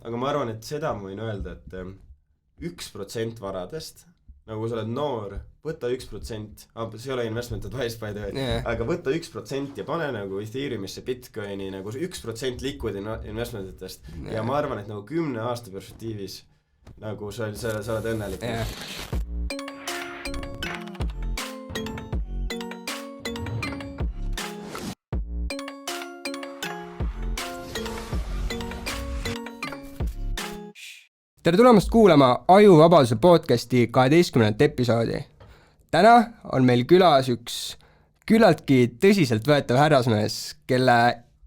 aga ma arvan, et seda ma võin öelda, et 1% varadest, nagu sa oled noor, võta 1%, see ei ole investment advice by the way, aga võta 1% ja pane nagu Ethereumisse, Bitcoini nagu 1% liquid investmentitest ja ma arvan, et nagu 10 aasta perspektiivis nagu sa oled õnnelik. Tere tulemast kuulama Ajuvabaduse podcasti 12. episoodi. Täna on meil külas üks küllaltki tõsiselt võetav härrasmees, kelle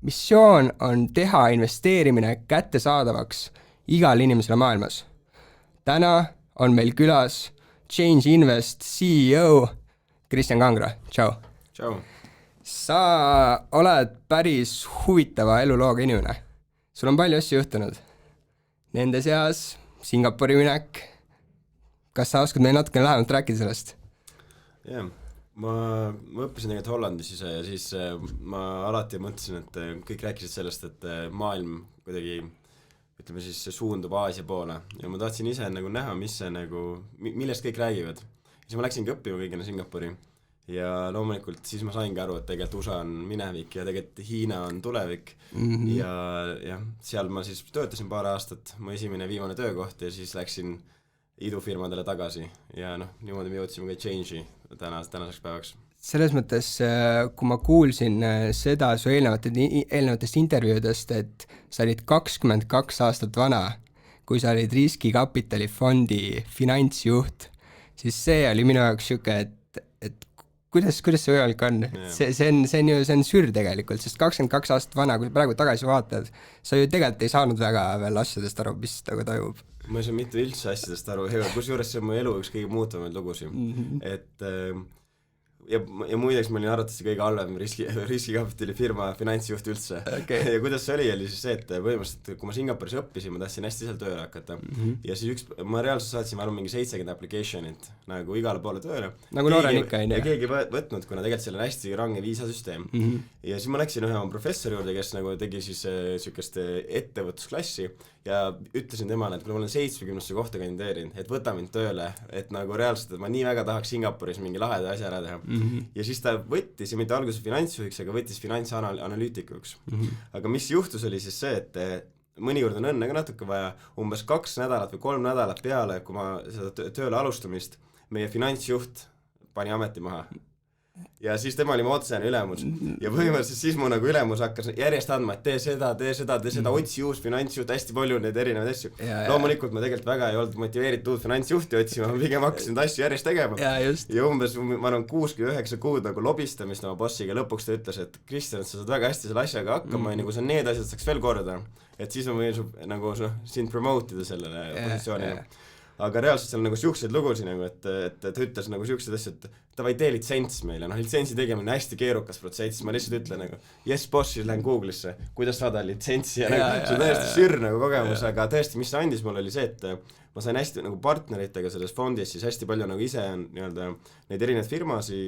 missioon on teha investeerimine kättesaadavaks igale inimesele maailmas. Täna on meil külas Change Invest CEO Kristjan Kangra. Tšau. Tšau. Sa oled päris huvitava elulooga inimene. Sul on palju asju juhtunud. Nende seas Singapuri minek. Kas sa oskad meil natuke lähemalt rääkida sellest? Jah, ma õppisin tegelikult Hollandis ise ja siis ma alati mõtlesin, et kõik rääkisid sellest, et maailm kuidagi, ütleme siis, suundub Aasia poole ja ma tahtsin ise nagu näha, mis see nagu, millest kõik räägivad. Siis ma läksingi õppima kõigina Singapuri ja loomulikult siis ma saingi aru, et tegelikult USA on minevik ja tegelikult Hiina on tulevik ja seal ma siis töötasin paar aastat, mu esimene viimane töökoht ja siis läksin idufirmadele tagasi ja niimoodi me jõudsime ka Change'i tänaseks päevaks. Selles mõttes, kui ma kuulsin seda su eelnevatest intervjuudest, et sa olid 22 aastat vana, kui sa olid riskikapitali fondi finantsjuht, siis see oli minu jaoks siuke, et kuidas see võimalik on? See on sür tegelikult, sest 22 aastat vana, kui praegu tagasi vaatad, sa ju tegelikult ei saanud väga veel asjadest aru, mis nagu toimub. Ma ei saa mitte üldse asjadest aru, kusjuures see on mu elu üks kõige muutavaid lugusid, et ja muideks ma olin arvatavasti kõige halvem riskikapitali firma finantsjuht üldse. Ja kuidas see oli siis see, et põhimõtteliselt kui ma Singapuris õppisin, ma tahtsin hästi seal tööle hakata ja siis ma reaalselt saatsin mingi 70 application'it nagu igale poole tööle nagu noorel ikka ja keegi võtnud, kuna tegelikult seal on hästi range viisasüsteem ja siis ma läksin ühe oma professori juurde, kes nagu tegi siis sükest ettevõtlusklassi ja ütlesin temale, et kui ma olen 70 kohta kandideerinud, et võta mind tööle, et nagu reaalselt, et ma nii väga tahaks Singapuris mingi laheda asja ära teha ja siis ta võttis, ja mitte alguses finantsjuhiks, aga võttis finantsanalüütikuks. Aga mis juhtus oli siis see, et mõnikord on õnne ka natuke vaja, umbes 2 nädalat või 3 nädalat peale, kui ma seda tööle alustamist, meie finantsjuht pani ameti maha. Ja siis tema oli mu otsene ülemus ja põhimõtteliselt siis mu nagu ülemus hakkas järjest andma, et tee seda, otsi uus finantsjuht, hästi palju neid erinevaid asju. Loomulikult ma tegelikult väga ei olnud motiveeritud finantsjuhti otsima, ma pigem hakkasin neid asju järjest tegema ja umbes ma olen 6-9 kuud nagu lobistamist oma bossiga, lõpuks ta ütles, et Kristjan, sa saad väga hästi selle asjaga hakkama ja kui sa need asjad saaks veel korda, et siis ma võin nagu sind promote'ida sellele positsioonile. Aga reaalselt seal nagu siukseid lugusi nagu, et ta ütles nagu siukseid asju, et tavai tee litsents meile, litsentsi tegemine on hästi keerukas protsess, ma lihtsalt ütlen nagu, yes boss, siis lähen Google'isse, kuidas saada litsentsi ja nagu, see on tõesti sür nagu kogemus, aga tõesti, mis see andis mulle oli see, et ma sain hästi nagu partneritega selles fondis, siis hästi palju nagu ise nii-öelda neid erinevaid firmasi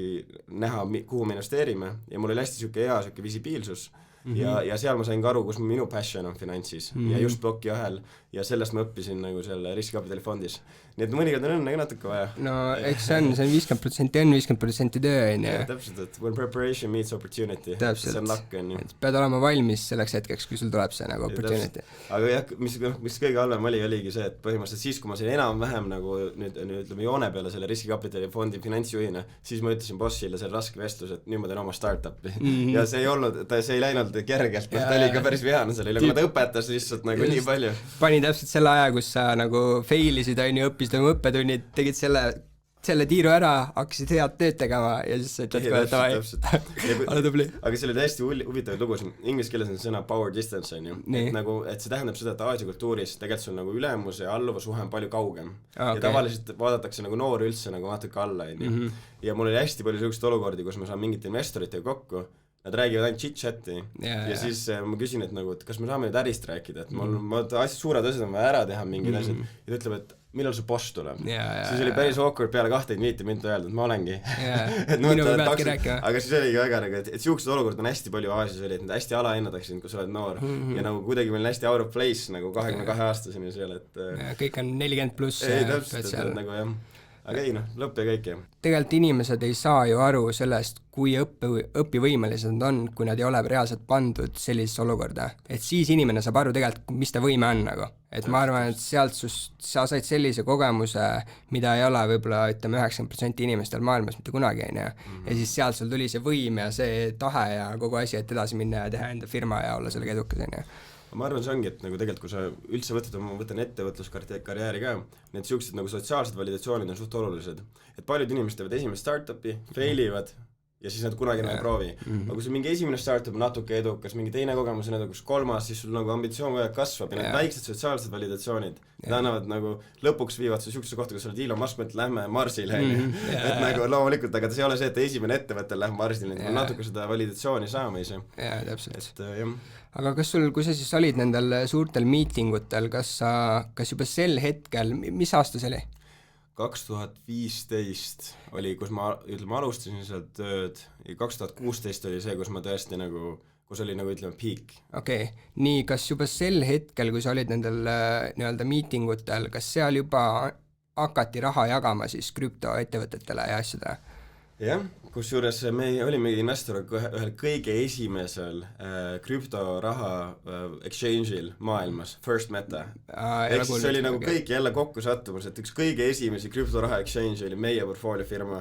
näha, kuhu me investeerime ja mul oli hästi siuke hea siuke visibiilsus ja seal ma sain ka aru, kus minu passion on finantsis ja just blokiahel ja sellest ma õppisin nagu selle riskikapitali fondis. Nii et mõnikord on õnne ka natuke vaja. No eks see on 50% on 50% töö on ja täpselt, et when preparation meets opportunity, see on lakk on ju. Pead olema valmis selleks hetkeks, kui sul tuleb see nagu opportunity. Aga jah, mis kõige halvem oligi see, et põhimõtteliselt siis, kui ma sain enam-vähem nagu nüüd ütleme joone peale selle riskikapitali fondi finantsjuhina, siis ma ütlesin bossile selle raske vestlus, et nüüd ma teen oma startupi ja see ei läinud kergelt, ta oli ka päris vihane sellele, kuna ta õpetas lihtsalt nagu nii palju. Pani täpselt selle aja, kus sa nagu failisid, õppisid oma õppetunnid, tegid selle tiiru ära, hakkasid head tööd tegema ja siis sa ütled kohe, et ole tubli. Aga see oli hästi huvitavaid lugusid. Inglise keeles on sõna power distance on ju. Et see tähendab seda, et Aasia kultuuris tegelikult sul nagu ülemus ja alluva suhe on palju kaugem. Ja tavaliselt vaadatakse nagu noori üldse nagu natuke alla. Ja mul oli hästi palju sellised olukordi, kus ma saan mingite investoritega kokku. Nad räägivad ainult chit-chati ja siis ma küsin, et kas me saame nüüd ärist rääkida, et ma suured asjad on vaja ära teha mingid asjad ja ta ütleb, et millal su boss tuleb. Siis oli päris awkward peale 25 minutit öelda, et ma olengi. Minuga peadki rääkima. Aga siis oligi väga nagu, et siuksed olukord on hästi palju Aasias oli, et nad hästi alahinnadaks sind, kui sa oled noor. Ja nagu kuidagi meil hästi out of place nagu 22-aastaseni seal, et kõik on 40 pluss. Ei, täpselt, et nagu jah. Aga ei lõpp ja kõik jah. Tegelikult inimesed ei saa ju aru sellest, kui õpivõimelised nad on, kui nad ei ole reaalselt pandud sellisesse olukorda. Et siis inimene saab aru tegelikult, mis ta võime on nagu. Et ma arvan, et sealt sa said sellise kogemuse, mida ei ole võib-olla, ütleme, 90% inimestel maailmas mitte kunagi, ja siis sealt sul tuli see võim ja see tahe ja kogu asi, et edasi minna ja teha enda firma ja olla sellega edukas, Ma arvan, see ongi, et nagu tegelikult, kui sa üldse võtan ettevõtluskarjääri ka, need siuksed nagu sotsiaalsed validatsioonid on suht olulised. Et paljud inimesed teevad esimest startupi, failivad ja siis nad kunagi ei proovi. Aga kui sul mingi esimene startup on natuke edukas, mingi teine kogemus on edukas, kolmas, siis sul nagu ambitsioon kogu aeg kasvab ja need väiksed sotsiaalsed validatsioonid, need annavad nagu lõpuks viivad su siukse kohta, kus sa oled Elon Musk, et lähme Marsile, et nagu loomulikult, aga see ei ole see, et esimene ettevõte läheb Marsile, et natuke seda validatsiooni saama ise. Jaa, täpselt. Et jah. Aga kas sul, kui sa siis olid nendel suurtel miitingutel, kas juba sel hetkel, mis aasta see oli? 2015 oli, kus ma alustasin seal tööd ja 2016 oli see, kus ma tõesti nagu, kus oli nagu ütleme peak. Okei, nii kas juba sel hetkel, kui sa olid nendel nii-öelda miitingutel, kas seal juba hakati raha jagama siis krüptoettevõtetele ja asjada? Jah, kusjuures me olime investoriga ühel kõige esimesel krüptoraha exchange'il maailmas, First Meta. Ehk siis see oli nagu kõik jälle kokku sattumus, et üks kõige esimesi krüptoraha exchange oli meie portfooliofirma.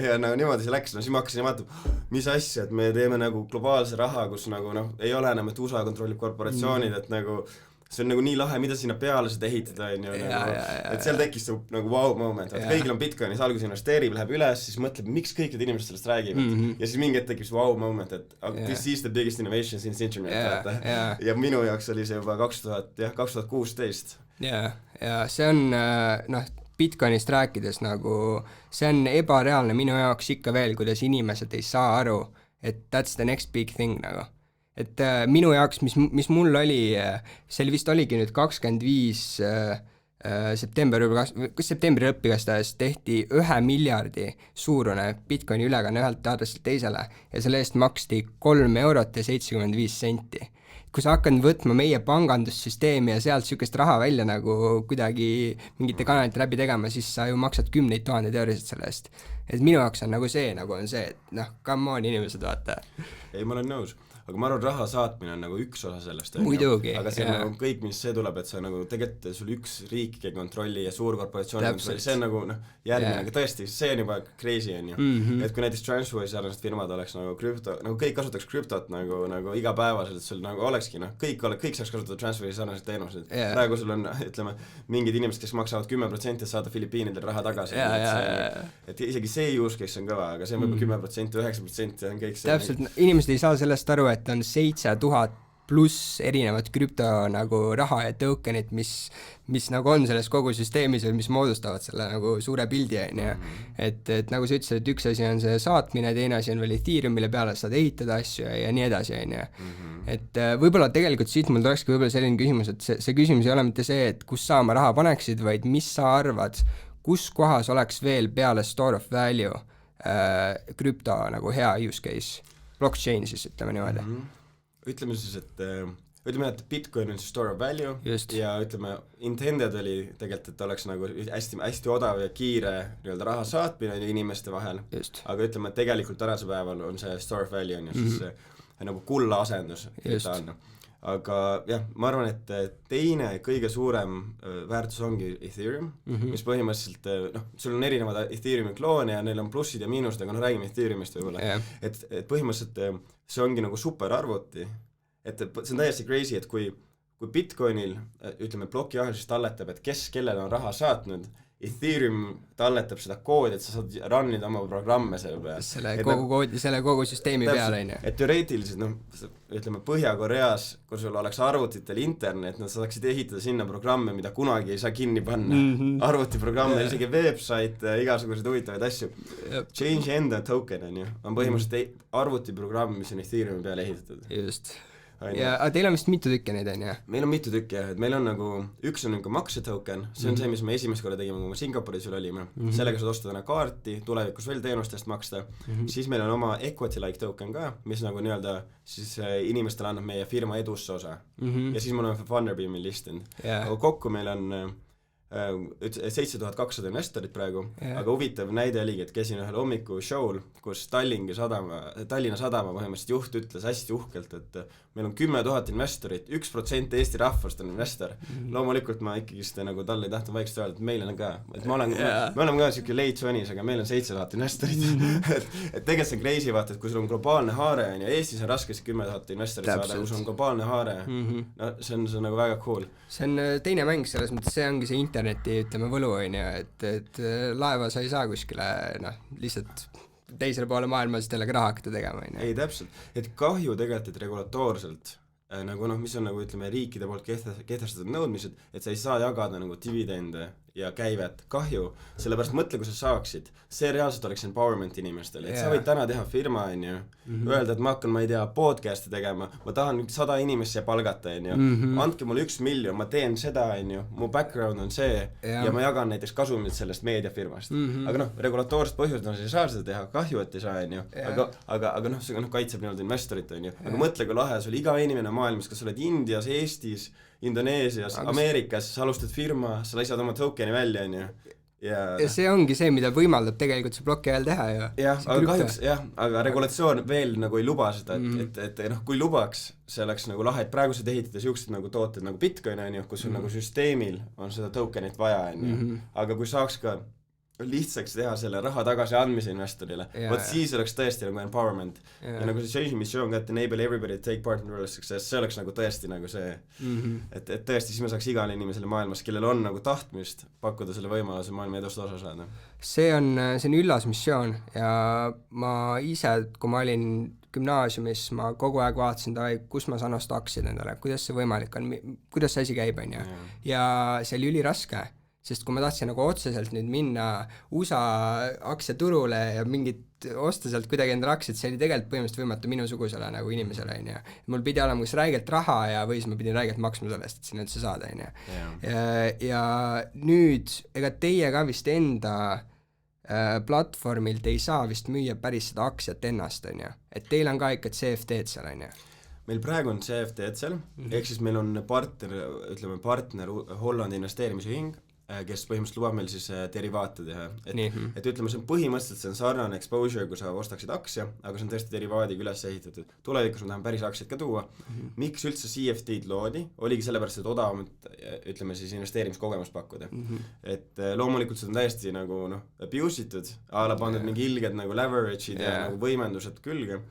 Ja nagu niimoodi see läks, siis ma hakkasin vaatama, mis asja, et me teeme nagu globaalse raha, kus nagu ei ole enam, et USA kontrollib korporatsioonid, et nagu see on nagu nii lahe, mida sinna peale seda ehitada, et seal tekkis nagu wow moment, et kõigil on Bitcoinis, alguses investeerib, läheb üles, siis mõtleb, miks kõik need inimesed sellest räägivad ja siis mingi hetk tekkis wow moment, et this is the biggest innovation since internet, ja minu jaoks oli see juba 2016. Ja see on, Bitcoinist rääkides nagu, see on ebareaalne minu jaoks ikka veel, kuidas inimesed ei saa aru, et that's the next big thing nagu. Et minu jaoks, mis mul oli, seal vist oligi nüüd 25 septembri lõppigastajast tehti 1 miljardi suurune Bitcoini ülekanne ühelt aadressilt teisele ja selle eest maksti 3 eurot ja 75 senti. Kui sa hakkad võtma meie pangandussüsteemi ja sealt sükest raha välja nagu kuidagi mingite kanalite läbi tegema, siis sa ju maksad 10 000 eurosid selle eest. Et minu jaoks on nagu see, et come on inimesed, vaata. Ei, ma olen nõus. Aga ma arvan, raha saatmine on nagu üks osa sellest. Muidugi. Aga see on nagu kõik, mis see tuleb, et see nagu tegelikult sul üks riik kontrolli ja suur korporatsioon kontrolli, see on nagu järgmine, aga tõesti, see on juba crazy on ju. Et kui näiteks Transferwise sarnased firmad oleks nagu krüpto, nagu kõik kasutaks krüptot nagu igapäevaselt, et sul nagu olekski, kõik saaks kasutada Transferwise sarnased teenused. Praegu sul on, ütleme, mingid inimesed, kes maksavad 10% et saada Filipiinidel raha tagasi. Et isegi see use case on kõva, aga see on võib-olla 10%, 9% on kõik see. Täpselt, inimesed ei saa sellest aru, et on 7000 pluss erinevat krüpto nagu raha ja tokenit, mis nagu on selles kogu süsteemis või mis moodustavad selle nagu suure pildi, et nagu sa ütlesid, et üks asi on see saatmine, teine asi on veel Ethereum, mille peale saad ehitada asju ja nii edasi, et võib-olla tegelikult siit mul tulekski võib-olla selline küsimus, et see küsimus ei ole mitte see, et kus sa oma raha paneksid, vaid mis sa arvad, kus kohas oleks veel peale store of value krüpto nagu hea use case? Blockchain siis, ütleme niimoodi. Ütleme siis, et Bitcoin on siis store of value. Just. Ja ütleme, intended oli tegelikult, et oleks nagu hästi odav ja kiire raha saatmine inimeste vahel. Just. Aga ütleme, et tegelikult tänase päeval on see store of value on ju siis nagu kulla asendus. Aga jah, ma arvan, et teine kõige suurem väärtus ongi Ethereum, mis põhimõtteliselt, sul on erinevad Ethereumi kloone ja neil on plussid ja miinused, aga räägime Ethereumist võib-olla. Et põhimõtteliselt see ongi nagu superarvuti, et see on täiesti crazy, et kui Bitcoinil, ütleme, plokiahelisest talletab, et kes kellele on raha saatnud, Ethereum talletab seda koodi, et sa saad runnida oma programme selle peale. Selle kogu süsteemi peale. Et teoreetiliselt, ütleme Põhja-Koreas, kui sul oleks arvutitel internet, nad saaksid ehitada sinna programme, mida kunagi ei saa kinni panna. Arvutiprogramme, isegi website, igasugused huvitavaid asju. Change enda token on põhimõtteliselt arvutiprogramm, mis on Ethereumi peale ehitatud. Just. ja teil on vist mitu tükki neid, on ju? Meil on mitu tükki jah, et meil on nagu, üks on nagu maksetoken, see on see, mis me esimest korda tegime, kui me Singapuris veel olime, sellega saad osta täna kaarti, tulevikus veel teenustest maksta, siis meil on oma equity-like token ka, mis nagu nii-öelda siis inimestele annab meie firma edusse osa ja siis me oleme Funderbeamil listinud, aga kokku meil on 7200 investorit praegu, aga huvitav näide oligi, et käisin ühel hommiku show'l, kus Tallinna Sadama põhimõtteliselt juht ütles hästi uhkelt, et meil on 10 000 investorit, 1% Eesti rahvast on investor. Loomulikult ma ikkagist nagu talle ei tahtnud vaikselt öelda, et meil on ka, et me oleme ka siuke late 20s, aga meil on 7000 investorit. et tegelikult see on crazy vaata, et kui sul on globaalne haare ja Eestis on raske 10 000 investorit saada, kui sul on globaalne haare, no see on nagu väga cool. See on teine mäng selles mõttes, see ongi see interneti, ütleme, võlu on ju, et laeva sa ei saa kuskile, lihtsalt teisele poole maailma sellega raha hakata tegema, on ju. Ei, täpselt, et kahju tegelikult, et regulatoorselt nagu mis on nagu ütleme riikide poolt kehtestatud nõudmised, et sa ei saa jagada nagu dividende ja käivet, kahju, sellepärast mõtle, kui sa saaksid, see reaalselt oleks empowerment inimestele, et sa võid täna teha firma, on ju, öelda, et ma hakkan, ma ei tea, podcast'i tegema, ma tahan 100 inimest siia palgata, on ju, andke mulle 1 miljon, ma teen seda, on ju, mu background on see ja ma jagan näiteks kasumit sellest meediafirmast, aga regulatoorsed põhjused on, sa ei saa seda teha, kahju, et ei saa, on ju, aga see kaitseb nii-öelda investorit, on ju, aga mõtle, kui lahe, sul iga inimene maailmas, kas sa oled Indias, Eestis, Indoneesias, Ameerikas, sa alustad firma, sa laisad oma tokeni välja, on ju. Ja see ongi see, mida võimaldab tegelikult see bloki ajal teha ju. Jah, aga kahjuks, aga regulatsioon veel nagu ei luba seda, et kui lubaks, see oleks nagu lahe, et praegu saad ehitada siuksed nagu tooted nagu Bitcoin, on ju, kus sul nagu süsteemil on seda tokenit vaja, on ju, aga kui saaks ka lihtsaks teha selle raha tagasi andmise investorile, võt siis oleks tõesti nagu empowerment ja nagu see change mission ka, et enable everybody to take part in real success, see oleks nagu tõesti nagu see, et tõesti siis me saaks igale inimesele maailmas, kellel on nagu tahtmist pakkuda selle võimaluse maailma edust osa saada. See on üllas missioon ja ma ise, kui ma olin gümnaasiumis, ma kogu aeg vaatasin, kus ma saan osta aktsiad endale, kuidas see võimalik on, kuidas see asi käib, on ju, ja see oli üliraske. Sest kui ma tahtsin nagu otseselt nüüd minna USA aktsiaturule ja mingit osta sealt kuidagi endale aktsiad, see oli tegelikult põhimõtteliselt võimatu minusugusele nagu inimesele, on ju. Mul pidi olema kas räigelt raha ja või siis ma pidin räigelt maksma sellest, et sinna üldse saada, on ju. Ja nüüd, ega teie ka vist enda platvormilt ei saa vist müüa päris seda aktsiat ennast, on ju. Et teil on ka ikka CFD-d seal, on ju. Meil praegu on CFD-d seal, ehk siis meil on partner Hollandi investeerimisühing, kes põhimõtteliselt lubab meil siis derivaate teha, et ütleme, see on põhimõtteliselt see on sarnane exposure, kui sa ostaksid aktsia, aga see on tõesti derivaadiga üles ehitatud. Tulevikus ma tahan päris aktsiaid ka tuua. Miks üldse CFD-d loodi? Oligi sellepärast, et odavamalt, ütleme siis investeerimiskogemust pakkuda. Et loomulikult see on täiesti nagu abuse itud, ala pandud mingi ilged nagu leverage'id ja nagu võimendused külge.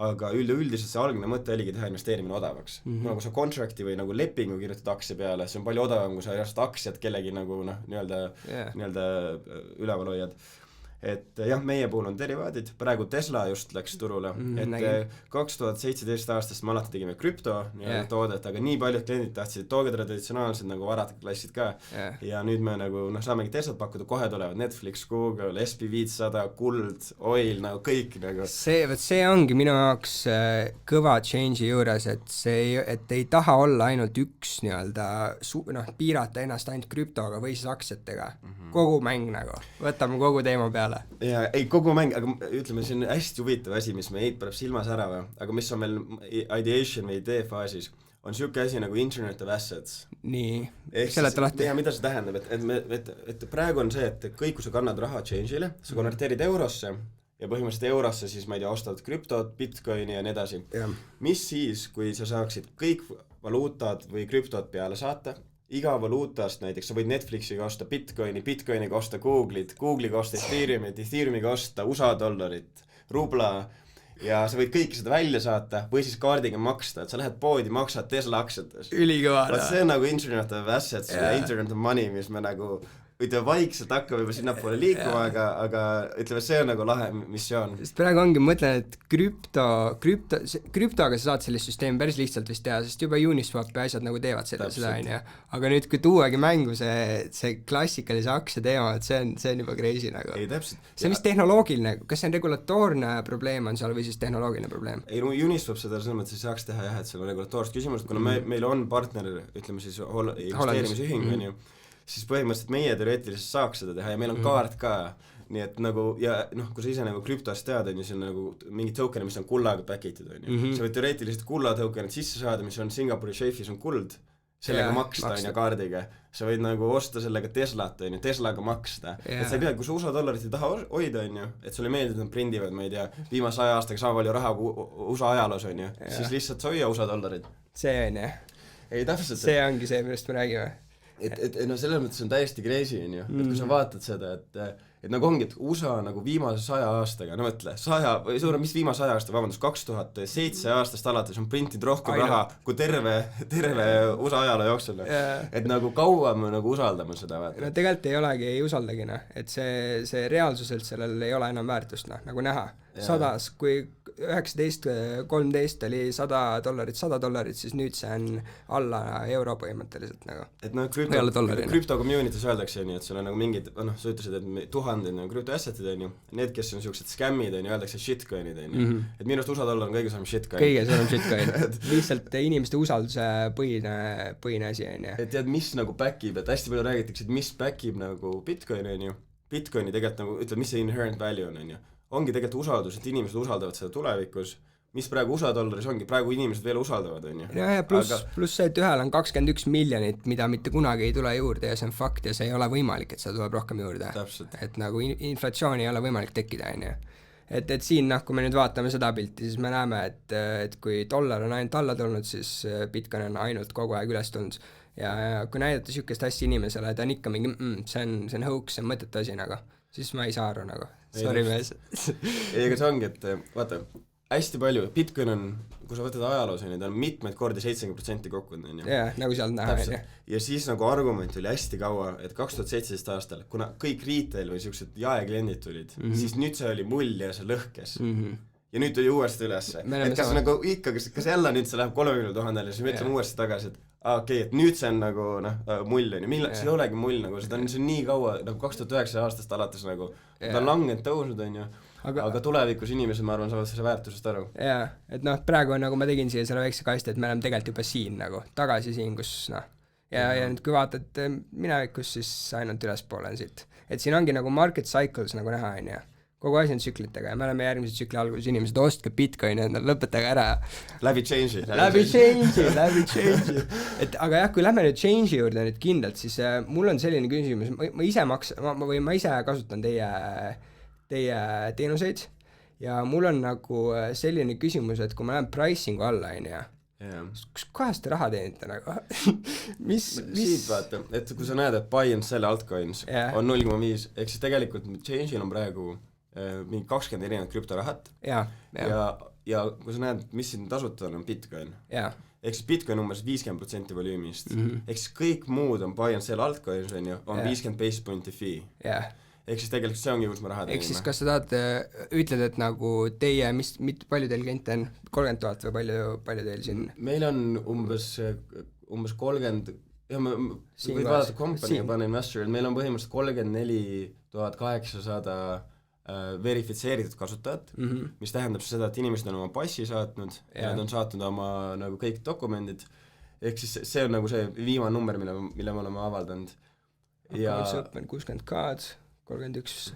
Aga üldiselt see algne mõte oligi teha investeerimine odavaks. Nagu sa contracti või nagu lepingu kirjutad aktsia peale, see on palju odavam, kui sa järjest aktsiat kellegi nagu nii-öelda üleval hoiad. Et jah, meie puhul on derivaadid, praegu Tesla just läks turule, et 2017 aastast me alati tegime krüpto toodet, aga nii paljud kliendid tahtsid tooge traditsionaalsed nagu varad klassid ka ja nüüd me nagu saamegi Teslat pakkuda, kohe tulevad Netflix, Google, SP500, Kuld, Oil, nagu kõik nagu. See ongi minu jaoks kõva change'i juures, et ei taha olla ainult üks nii-öelda piirata ennast ainult krüptoga või siis aktsiatega, kogu mäng nagu, võtame kogu teema peale. Ja ei, kogu mäng, aga ütleme, see on hästi huvitav asi, mis me paneb silmas ära või, aga mis on meil ideation või idee faasis, on siuke asi nagu Internet of Assets. Nii, seleta lahti. Ja mida see tähendab, et praegu on see, et kõik, kui sa kannad raha change'ile, sa konverteerid eurosse ja põhimõtteliselt eurosse siis, ma ei tea, ostad krüptot, Bitcoini ja nii edasi. Mis siis, kui sa saaksid kõik valuutad või krüptot peale saata, iga valuutast näiteks, sa võid Netflixiga osta Bitcoiniga osta Google'iga osta Ethereumiga osta USA dollarit, rubla ja sa võid kõike seda välja saata või siis kaardiga maksta, et sa lähed poodi, maksad Tesla aktsiates. Ülikõva. See on nagu Internet of Assets ja Internet of Money, mis me nagu ütleme vaikselt hakkab juba sinnapoole liikuma, aga ütleme, see on nagu lahe missioon. Sest praegu ongi, mõtlen, et krüptoga sa saad sellist süsteemi päris lihtsalt vist teha, sest juba Uniswap ja asjad nagu teevad seda, on ju. Aga nüüd, kui tuuagi mängu see klassikalise aktsia teema, et see on juba crazy nagu. Ei, täpselt. See on vist tehnoloogiline, kas see on regulatoorne probleem on seal või siis tehnoloogiline probleem? Ei, no Uniswap seda selles mõttes ei saaks teha jah, et seal on regulatoorset küsimused, kuna meil on partner, ütleme siis investeerimisühing, on ju, siis põhimõtteliselt meie teoreetiliselt saaks seda teha ja meil on kaart ka, nii et nagu, ja noh, kui sa ise nagu krüptost tead, on ju, see on nagu mingi token, mis on kullaga päkitud, on ju, sa võid teoreetiliselt kulla tokenit sisse saada, mis on Singapuri šeifis on kuld, sellega maksta, on ju, kaardiga, sa võid nagu osta sellega Teslat, on ju, Teslaga maksta, et sa ei pea, kui sa USA dollarit ei taha hoida, on ju, et sulle meeldib, et nad prindivad, ma ei tea, viimase 100 aastaga sama palju raha kui USA ajaloos, on ju, siis lihtsalt sa hoia USA dollarit. See on ju. Ei, täpselt. See ongi see, millest me räägime. Et no selles mõttes on täiesti crazy, on ju, et kui sa vaatad seda, et nagu ongi, et USA nagu viimase 100 aastaga, no mõtle, 100, või suurem, mis viimase 100 aasta, vabandust, 2007 aastast alates on printinud rohkem raha kui terve USA ajaloo jooksul. Et nagu kaua me nagu usaldame seda, vaata. No tegelikult ei olegi, ei usaldagi, et see reaalsuselt sellel ei ole enam väärtust, nagu näha. 100, kui 1913 oli $100, siis nüüd see on alla euro põhimõtteliselt nagu. Et no krüpto community's öeldakse nii, et sul on nagu mingid, noh, sa ütlesid, et tuhanded nagu krüptoassetid on ju, need, kes on siuksed scammid on ju, öeldakse shitcoinid on ju, et minu arust USA dollar on kõige suurem shitcoin. Kõige suurem shitcoin, lihtsalt inimeste usalduse põhine asi on ju. Et tead, mis nagu backib, et hästi palju räägitakse, et mis backib nagu Bitcoin on ju, Bitcoini tegelikult nagu, ütleb, mis see inherent value on ju, ongi tegelikult usaldus, et inimesed usaldavad seda tulevikus, mis praegu USA dollaris ongi, praegu inimesed veel usaldavad, on ju. Ja pluss see, et ühel on 21 miljonit, mida mitte kunagi ei tule juurde ja see on fakt ja see ei ole võimalik, et seda tuleb rohkem juurde. Täpselt. Et nagu inflatsiooni ei ole võimalik tekkida, on ju. Et siin, kui me nüüd vaatame seda pilti, siis me näeme, et kui dollar on ainult alla tulnud, siis Bitcoin on ainult kogu aeg üles tulnud. Ja kui näidata sükest asja inimesele, ta on ikka mingi, see on hoax, see on mõttetu asi nagu, siis ma ei saa aru nagu. Sorry mees. Ei, aga see ongi, et vaata, hästi palju, Bitcoin on, kui sa võtad ajaloos, ta on mitmeid kordi 70% kokku. Jah, nagu seal näha. Ja siis nagu argument oli hästi kaua, et 2017 aastal, kuna kõik retail või siuksed jaekliendid tulid, siis nüüd see oli mull ja see lõhkes. Ja nüüd tuli uuesti ülesse. Et kas nagu ikka, kas jälle nüüd see läheb 30 000 ja siis me ütleme uuesti tagasi, et okei, et nüüd see on nagu mull on ju, see ei olegi mull nagu, see on nii kaua, nagu 2009 aastast alates nagu, ta on langenud tõusnud on ju, aga tulevikus inimesed, ma arvan, saavad selle väärtusest aru. Jaa, et noh, praegu on nagu ma tegin siia selle väikse kasti, et me oleme tegelikult juba siin nagu, tagasi siin, kus noh, ja nüüd kui vaatad minevikus, siis ainult ülespoole on siit. Et siin ongi nagu market cycles nagu näha on ju. Kogu asi on tsüklitega ja me oleme järgmise tsükli alguses inimesed, ostke Bitcoini, lõpetage ära. Läbi change'i. Et aga jah, kui lähme nüüd change'i juurde nüüd kindlalt, siis mul on selline küsimus, ma ise kasutan teie teenuseid ja mul on nagu selline küsimus, et kui ma lähen pricing'u alla, kus kohast te raha teenite nagu? Siit vaata, et kui sa näed, et buy and sell altcoins on 0,5, ehk siis tegelikult change'il on praegu mingi 20 erinevat krüptorahat ja kui sa näed, mis siin tasuta on Bitcoin. Ehk siis Bitcoin umbes 50% volüümist. Ehk siis kõik muud on buy and sell altcoins on 50 basis pointi fee. Ehk siis tegelikult see ongi, kus me raha teenime. Ehk siis kas sa tahad, ütled, et nagu teie, palju teil kliente on? 30 000 või palju teil siin? Meil on umbes 30, võid vaadata company ja pane investor, meil on põhimõtteliselt 34 800 verifitseeritud kasutajat, mis tähendab seda, et inimesed on oma passi saatnud ja nad on saatnud oma nagu kõik dokumendid, ehk siis see on nagu see viimane number, mille me oleme avaldanud. Ja 60 kaad, 31.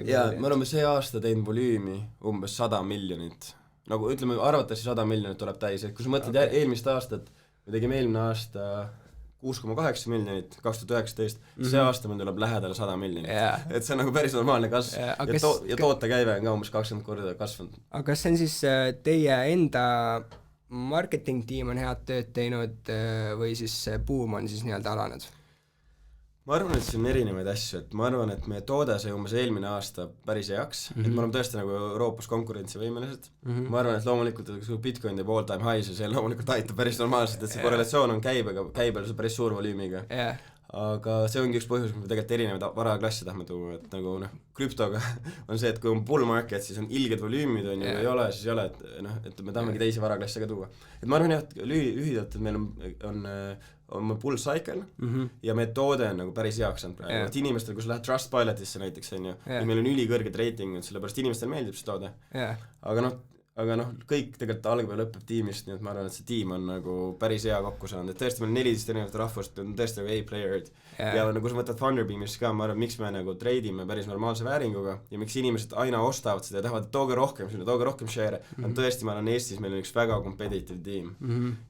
Ja me oleme see aasta teinud volüümi umbes 100 miljonit, nagu ütleme, arvatavasti 100 miljonit tuleb täis, et kui sa mõtled eelmist aastat, me tegime eelmine aasta 6,8 miljonit 2019, see aasta meil tuleb lähedale 100 miljonit. Et see on nagu päris normaalne kasv ja tootekäive on ka umbes 20 korda kasvanud. Aga kas see on siis teie enda marketing tiim on head tööd teinud või siis boom on siis nii-öelda alanud? Ma arvan, et see on erinevaid asju, et ma arvan, et meie toode sai umbes eelmine aasta päris heaks, et me oleme tõesti nagu Euroopas konkurentsivõimelised. Ma arvan, et loomulikult, et kui Bitcoin teeb all-time highs ja see loomulikult aitab päris normaalselt, et see korrelatsioon on käibel päris suur volüümiga. aga see ongi üks põhjus, me tegelikult erinevaid varaklasse tahame tuua, et nagu krüptoga on see, et kui on bull market, siis on ilged volüümid, on ju, kui ei ole, siis ei ole, et me tahamegi teisi varaklasse ka tuua. Et ma arvan jah, et lühidalt, et meil on bull cycle ja meie toode on nagu päris heaks saanud praegu, et inimestel, kui sa lähed Trustpilotisse näiteks, on ju, ja meil on ülikõrged reitingud, sellepärast inimestel meeldib see toode. Aga kõik tegelikult algab ja lõpeb tiimist, nii et ma arvan, et see tiim on nagu päris hea kokku saanud, et tõesti meil on 14 erinevat rahvust, on tõesti nagu A-playerid ja nagu sa võtad Funderbeamist ka, ma arvan, miks me nagu treidime päris normaalse vääringuga ja miks inimesed aina ostavad seda ja tahavad, tooge rohkem share, on tõesti, ma arvan, Eestis meil on üks väga competitive tiim,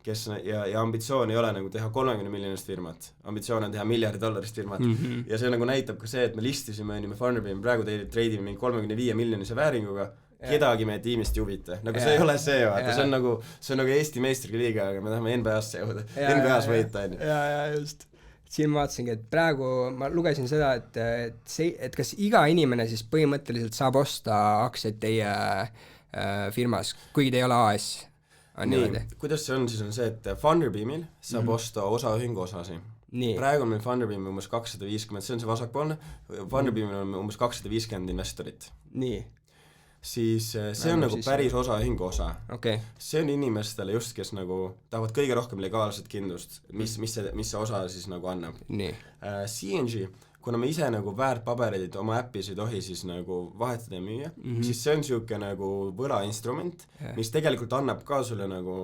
kes ja ambitsioon ei ole nagu teha 30 miljonist firmat, ambitsioon on teha $1 miljardit firmat ja see nagu näitab ka see, et me listisime, me Funderbeam praegu treidime mingi 35 miljonise vääringuga, kedagi meie tiimist ei huvita, nagu see ei ole see, vaata, see on nagu Eesti meistrige liiga, aga me tahame NBA-sse jõuda, NBA-s võita, on ju. Ja just. Siin ma vaatasingi, et praegu ma lugesin seda, et kas iga inimene siis põhimõtteliselt saab osta aktsiaid teie firmas, kuigi te ei ole AS, on niimoodi? Kuidas see on, siis on see, et Funderbeamil saab osta osaühingu osasi. Praegu on meil Funderbeam umbes 250, see on see vasakpoolne, Funderbeamil on umbes 250 investorit. Nii. Siis see on nagu päris osaühingu osa. See on inimestele just, kes nagu tahavad kõige rohkem legaalset kindlust, mis see osa siis nagu annab. CNG, kuna me ise nagu väärtpaberid oma äppis ei tohi siis nagu vahetada ja müüa, siis see on niisugune nagu võlainstrument, mis tegelikult annab ka sulle nagu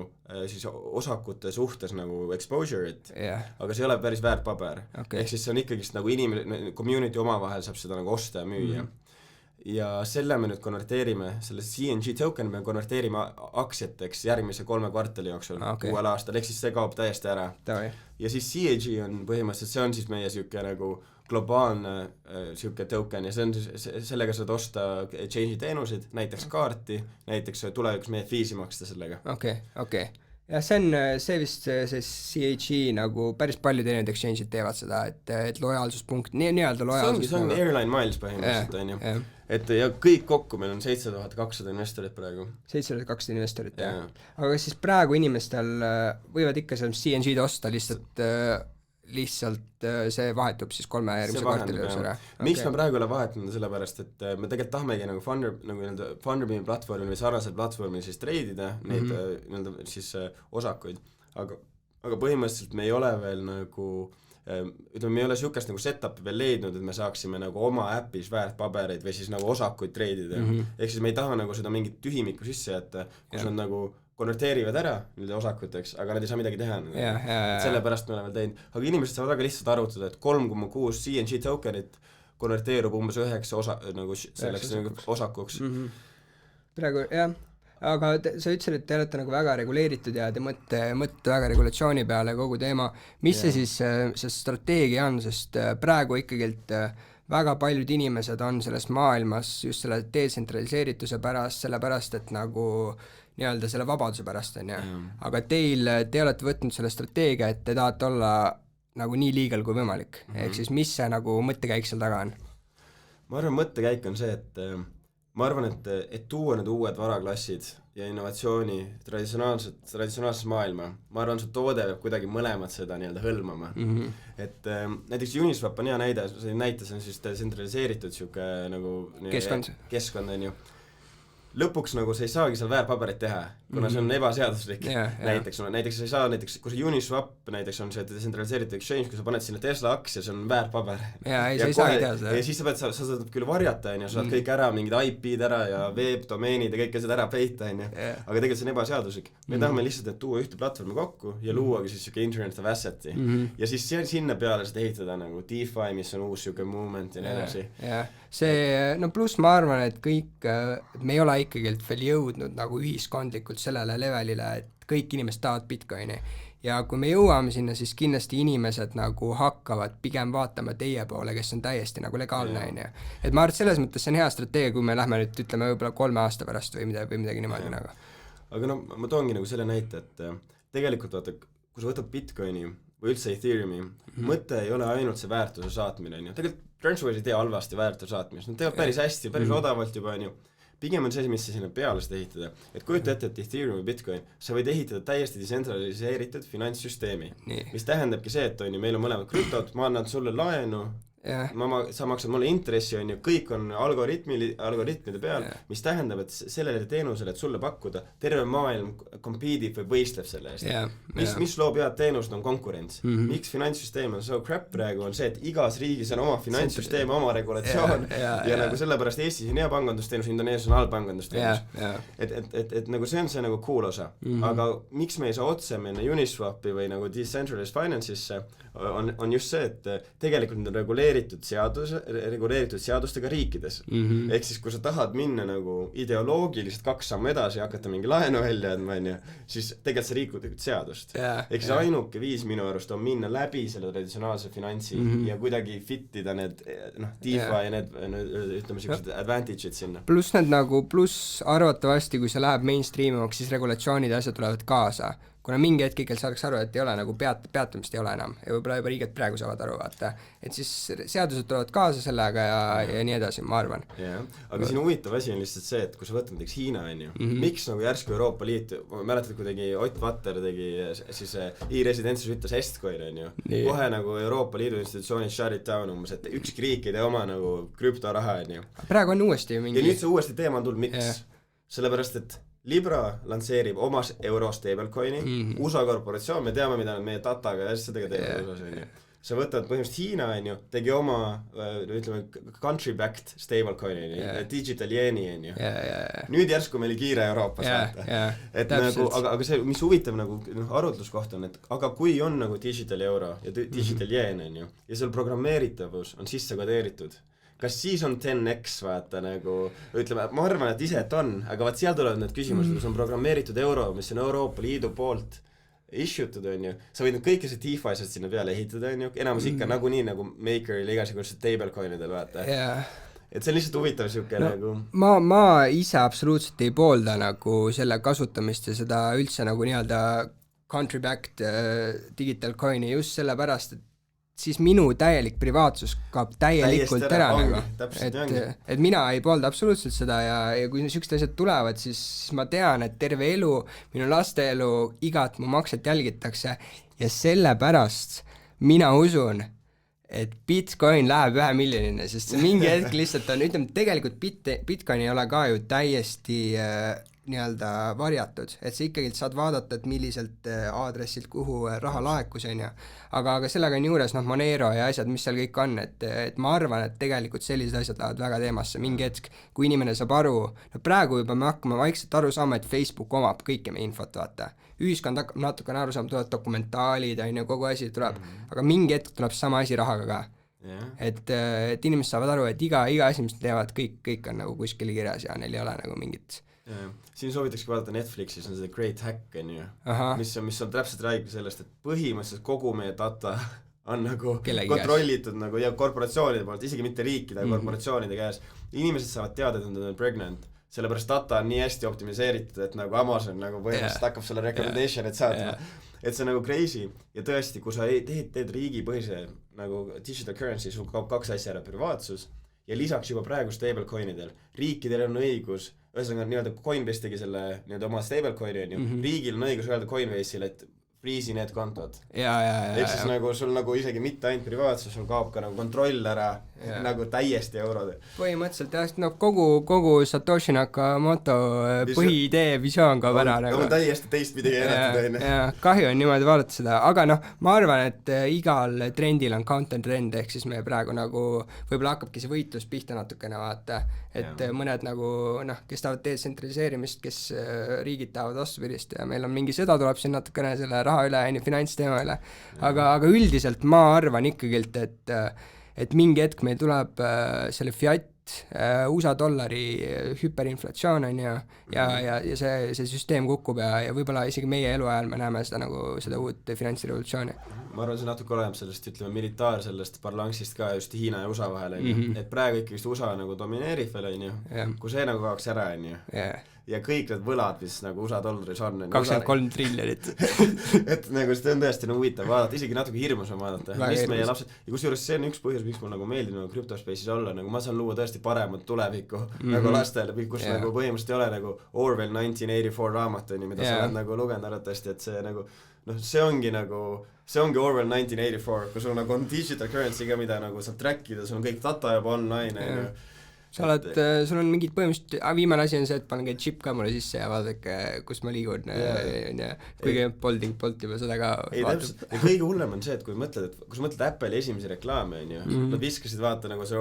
siis osakute suhtes nagu exposure'it, aga see ei ole päris väärtpaber. Ehk siis see on ikkagist nagu inimene, community omavahel saab seda nagu osta ja müüa. Ja selle me nüüd konverteerime, selle CNG token me konverteerime aktsiateks järgmise 3 kvartali jooksul, 6 aastal, ehk siis see kaob täiesti ära. Ja siis CNG on põhimõtteliselt, see on siis meie siuke nagu globaalne siuke token ja see on siis, sellega saad osta change'i teenusid, näiteks kaarti, näiteks tulevikus meie fee'si maksta sellega. Ja see on see vist see CHE nagu päris paljud erinevad exchange'id teevad seda, et lojaalsuspunkt, nii-öelda lojaalsus. See on Airline Miles põhimõtteliselt, on ju. Et ja kõik kokku meil on 7200 investorit praegu. 7200 investorit, jah. Aga siis praegu inimestel võivad ikka seal CNG-d osta, lihtsalt see vahetub siis 3 järgmise kvartali jooksul. Miks me praegu ei ole vahetanud, sellepärast, et me tegelikult tahmegi nagu Funderbeami platvormil või sarnasel platvormil siis treidida neid siis osakuid, aga põhimõtteliselt me ei ole veel nagu ütleme, me ei ole siukest nagu setup'i veel leidnud, et me saaksime nagu oma äpis väärtpabereid või siis nagu osakuid treidida. Ehk siis me ei taha nagu seda mingit tühimikku sisse jätta, kus nad nagu konverteerivad ära nende osakuteks, aga nad ei saa midagi teha. Sellepärast me oleme teinud. Aga inimesed saavad väga lihtsalt arvutada, et 3,6 CNG tokenit konverteerub umbes 9 nagu selleks nagu osakuks. Praegu, jah. Aga sa ütlesid, et te olete nagu väga reguleeritud ja te mõtte väga regulatsiooni peale kogu teema. Mis see siis see strateegia on, sest praegu ikkagi väga paljud inimesed on selles maailmas just selle detsentraliseerituse pärast, sellepärast, et nagu nii-öelda selle vabaduse pärast on, ja. Aga te olete võtnud selle strateegia, et te tahate olla nagu nii legal kui võimalik. Ehk siis mis see nagu mõttekäik seal taga on? Ma arvan, mõttekäik on see, et ma arvan, et tuua need uued varaklassid ja innovatsiooni traditsionaalses maailma, ma arvan, see toode peab kuidagi mõlemad seda nii-öelda hõlmama. Et näiteks Uniswap on hea näide, see on siis detsentraliseeritud siuke nagu keskkond on ju. Lõpuks nagu sa ei saagi seal väärpaberit teha, kuna see on ebaseaduslik. Näiteks sa ei saa, kui see Uniswap näiteks on see detsentraliseeritud exchange, kui sa paned sinna Tesla aktsia, see on väärpaber. Sa ei saa teha seda. Ja siis sa saad küll varjata, sa saad kõik ära, mingid IP-d ära ja web-domeenid ja kõik asjad ära peita, aga tegelikult see on ebaseaduslik. Me tahame lihtsalt tuua ühte platvormi kokku ja luuagi siis siuke Internet of Asseti. Ja siis sinna peale seda ehitada nagu DeFi, mis on uus siuke movement ja nii edasi. See, no pluss ma arvan, et kõik, me ei ole ikkagi veel jõudnud nagu ühiskondlikult sellele levelile, et kõik inimesed tahavad Bitcoini. Ja kui me jõuame sinna, siis kindlasti inimesed nagu hakkavad pigem vaatama teie poole, kes on täiesti nagu legaalne. Et ma arvan, et selles mõttes see on hea strateegia, kui me lähme nüüd ütleme võib-olla 3 aasta pärast või midagi niimoodi nagu. Aga ma toongi nagu selle näite, et tegelikult vaata, kui sa võtad Bitcoini või üldse Ethereumi, mõte ei ole ainult see väärtuse saatmine. Tegelikult Transferwise ei tee halvasti väärtuse saatmist, nad teevad päris hästi, päris odavalt juba on ju. pigem on see, mis sa sinna peale saad ehitada, et kujuta ette, et Ethereum või Bitcoin, sa võid ehitada täiesti detsentraliseeritud finantssüsteemi, mis tähendabki see, et on ju, meil on mõlemad krüptod, ma annan sulle laenu, sa maksad mulle intressi, on ju, kõik on algoritmide peal, mis tähendab, et sellele teenusele, et sulle pakkuda, terve maailm kompiidib või võistleb selle eest. Mis loob head teenust, on konkurents. Miks finantssüsteem on so crap praegu, on see, et igas riigis on oma finantssüsteem, oma regulatsioon ja nagu sellepärast Eestis on hea pangandusteenus, Indoneesias on halb pangandusteenus. Et nagu see on see nagu cool osa. Aga miks me ei saa otse minna Uniswapi või nagu Decentralized Finance'isse, on just see, et tegelikult need on reguleeritud seadustega riikides. Ehk siis, kui sa tahad minna nagu ideoloogiliselt 2 sammu edasi ja hakata mingi laenu välja andma, siis tegelikult sa riikud seadust. Ehk siis ainuke viis minu arust on minna läbi selle traditsionaalse finantsi ja kuidagi fittida need DeFi ja need ütleme sellised advantage'id sinna. Pluss arvatavasti, kui see läheb mainstreamimaks, siis regulatsioonid ja asjad tulevad kaasa. Kuna mingi hetkel saadaks aru, et ei ole nagu peatumist ei ole enam ja võib-olla juba riigid praegu saavad aru, vaata, et siis seadused tulevad kaasa sellega ja nii edasi, ma arvan. Aga siin huvitav asi on lihtsalt see, et kui sa võtad näiteks Hiina, miks nagu järsku Euroopa Liit, mäletad, kui tegi Ott Vatter tegi siis e-residentsus ütles Estcoin, kohe nagu Euroopa Liidu institutsioonid shut it down umbes, et ükski riik ei tee oma nagu krüptoraha. Praegu on uuesti mingi... Ja nüüd see uuesti teema on tulnud, miks? Sellepärast, et Libra lansseerib oma euro stablecoini, USA korporatsioon, me teame, mida nad meie Tataga ja asjadega teevad USA-s, Sa võtad põhimõtteliselt Hiina, tegi oma, ütleme, country-backed stablecoini, digital yeni, Nüüd järsku meil kiire Euroopas, et nagu, aga see, mis huvitav nagu arutluskoht on, et aga kui on nagu digital euro ja digital yen, ja seal programmeeritavus on sisse kodeeritud, kas siis on 10x, vaata nagu, ütleme, ma arvan, et ise, et on, aga vaat seal tulevad need küsimused, kus on programmeeritud euro, mis on Euroopa Liidu poolt issuetud, sa võid need kõike see DeFi-sed sinna peale ehitada, enamus ikka nagunii nagu Makeril igasugused stablecoinidel, vaata. Et see on lihtsalt huvitav siuke nagu... Ma ise absoluutselt ei poolda nagu selle kasutamist ja seda üldse nagu nii-öelda country-backed digital coin'i just selle pärast, et siis minu täielik privaatsus kaob täielikult ära nagu, et mina ei poolda absoluutselt seda ja kui niisugused asjad tulevad, siis ma tean, et terve elu, minu laste elu, igat mu makset jälgitakse ja sellepärast mina usun, et Bitcoin läheb 1 miljonini, sest see mingi hetk lihtsalt on, ütleme, tegelikult Bitcoin ei ole ka ju täiesti nii-öelda varjatud, et sa ikkagi saad vaadata, et milliselt aadressilt kuhu raha laekus, aga sellega on juures Monero ja asjad, mis seal kõik on, et ma arvan, et tegelikult sellised asjad lähevad väga teemasse mingi hetk, kui inimene saab aru, praegu juba me hakkame vaikselt aru saama, et Facebook omab kõike meie infot, vaata. Ühiskond hakkab natukene aru saama, tulevad dokumentaalid, kogu asi tuleb, aga mingi hetk tuleb sama asi rahaga ka. Et inimesed saavad aru, et iga asi, mis teevad, kõik on nagu kuskil kirjas ja neil ei ole nagu mingit siin soovitakski vaadata Netflixis on see Great Hack, mis on täpselt räägib sellest, et põhimõtteliselt kogu meie data on nagu kontrollitud nagu, ja korporatsioonide poolt, isegi mitte riikide, korporatsioonide käes. Inimesed saavad teada, et nad on pregnant, sellepärast data on nii hästi optimiseeritud, et nagu Amazon nagu põhimõtteliselt hakkab selle recommendation, et saatma. Et see on nagu crazy ja tõesti, kui sa teed riigipõhise nagu digital currency, sul kaob 2 asja ära, privaatsus ja lisaks juba praegu stablecoinidel. Riikidel on õigus, ühesõnaga nii-öelda Coinbase tegi selle nii-öelda oma stablecoini, riigil on õigus öelda Coinbase'ile, et freeze'i need kontod. Ehk siis nagu sul nagu isegi mitte ainult privaatsus, sul kaob ka nagu kontroll ära nagu täiesti eurode. Põhimõtteliselt jah, kogu Satoshi Nakamoto põhiidee visioon kaob ära nagu. Täiesti teistpidi keeratud. Kahju on niimoodi vaadata seda, aga ma arvan, et igal trendil on counter-trend, ehk siis me praegu nagu võib-olla hakkabki see võitlus pihta natukene vaata, et mõned nagu kes tahavad detsentraliseerimist, kes riigid tahavad vastupidist ja meil on mingi sõda tuleb siin natukene selle raha üle, finantsteema üle, aga üldiselt ma arvan ikkagi, et mingi hetk meil tuleb selle fiat, USA dollari hüperinflatsioon on ja see süsteem kukub ja võib-olla isegi meie eluajal me näeme seda uut finantsrevolutsiooni. Ma arvan, see natuke oleneb sellest, ütleme, militaar sellest balansist ka just Hiina ja USA vahel, et praegu ikkagi USA nagu domineerib veel, kui see nagu kaoks ära, ja kõik need võlad, mis nagu USA dollaris on 23 triljonit et nagu seda on tõesti nagu huvitav vaadata, isegi natuke hirmus on vaadata, mis meie lapsed, ja kusjuures see on üks põhjus, miks mul nagu meeldib nagu CryptoSpace'is olla, nagu ma saan luua tõesti paremat tulevikku nagu lastele, kus nagu põhimõtteliselt ei ole nagu Orwell 1984 raamat, mida sa oled nagu lugenud arvatavasti, et see nagu noh, see ongi Orwell 1984, kus sul nagu on digital currency ka, mida nagu saab trackida, sul on kõik data juba online, sul on mingid põhimõtteliselt, viimane asi on see, et panen käid chip ka mulle sisse ja vaadake, kus ma liigun, kuigi Bolt juba seda ka vaatab. Ja kõige hullem on see, et kui sa mõtled Apple'i esimesi reklaame, nad viskasid vaata nagu see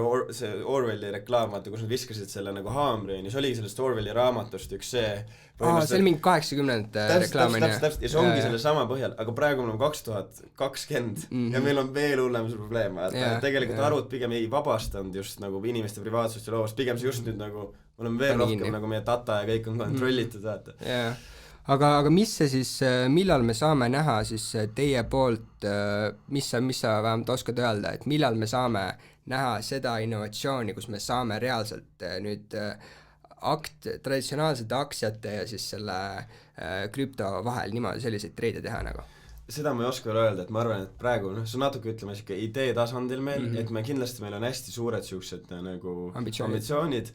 Orwelli reklaam, vaata, kus nad viskasid selle nagu haamri, see oligi sellest Orwelli raamatust üks see see oli mingi 80 reklaam täpselt, ja see ongi selle sama põhjal, aga praegu on 2020 ja meil on veel hullem see probleem, et tegelikult arvud pigem ei vabastanud just nagu inimeste privaatsust ja loovust, pigem see just nüüd nagu oleme veel rohkem nagu meie data ja kõik on kontrollitud, vaata. Aga mis see siis, millal me saame näha siis teie poolt, mis sa vähemalt oskad öelda, et millal me saame näha seda innovatsiooni, kus me saame reaalselt nüüd traditsionaalsete aktsiate ja siis selle krüpto vahel niimoodi selliseid treide teha nagu? Seda ma ei oska veel öelda, et ma arvan, et praegu see on natuke ütleme siuke idee tasandil meil, et meil on hästi suured siuksed nagu ambitsioonid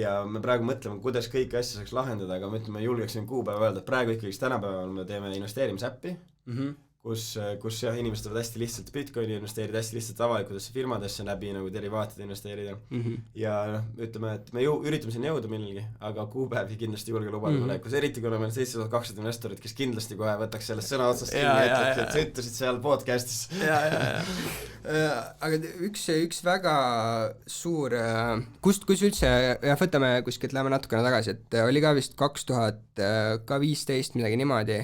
ja me praegu mõtleme, kuidas kõiki asja saaks lahendada, aga me julgeksime kuupäeva öelda, et praegu ikkagi tänapäeval me teeme investeerimisäppi, kus jah, inimesed võivad hästi lihtsalt Bitcoini investeerida, hästi lihtsalt avalikudesse firmadesse läbi nagu derivaatide investeerida ja ütleme, et me üritame sinna jõuda millegi, aga kuupäevi kindlasti julge lubada tulevikus, eriti kuna meil 7200 investorit, kes kindlasti kohe võtaks sellest sõna otsast kinni, et sa ütlesid seal podcastis. Aga üks väga suur, kus üldse, võtame kuskilt, läheme natukene tagasi, et oli ka vist 2015 midagi niimoodi,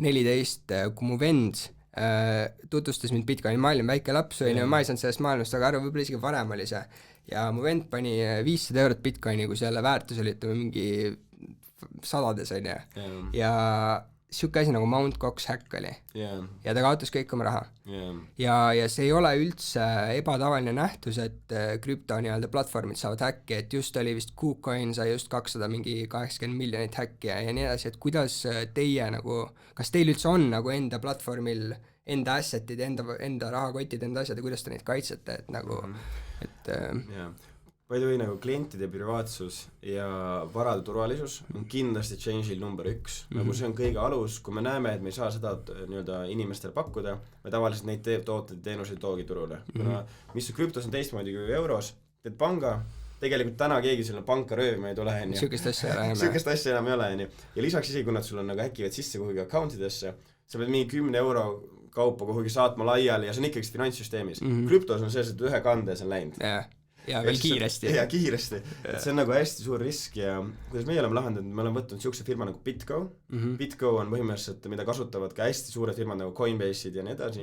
14, kui mu vend tutvustas mind Bitcoini, ma olin väike laps, ma ei saanud sellest maailmast väga aru, võib-olla isegi varem oli see, ja mu vend pani 500 eurot Bitcoini, kui selle väärtus oli mingi sadades, ja siuke asi nagu Mt. Gox häkk oli ja ta kaotas kõik oma raha ja see ei ole üldse ebatavaline nähtus, et krüpto nii-öelda platvormid saavad häkki, et just oli vist KuCoin sai just 280 miljonit häkki ja nii edasi, et kuidas teie nagu, kas teil üldse on nagu enda platvormil enda assetid, enda rahakotid, enda asjad ja kuidas te neid kaitsete, et nagu by the way, nagu klientide privaatsus ja varade turvalisus on kindlasti change'il number 1. Nagu see on kõige alus, kui me näeme, et me ei saa seda nii-öelda inimestele pakkuda, me tavaliselt neid tooteid teenuseid toogi turule. Kuna mis krüptos on teistmoodi kui euros, teed panga, tegelikult täna keegi selle panka röövima ei tule, Sükest asja enam ei ole, ja lisaks isegi, kui nad sul on nagu häkivad sisse kuhugi accountidesse, sa pead mingi 10 euro kaupa kuhugi saatma laiali ja see on ikkagi finantssüsteemis. Krüptos on see, et ühe kande see on läinud. Ja veel kiiresti. Ja kiiresti. Et see on nagu hästi suur risk ja kuidas meie oleme lahendanud, me oleme võtnud siukse firma nagu BitGo. BitGo on põhimõtteliselt, mida kasutavad ka hästi suured firmad nagu Coinbase'id ja nii edasi,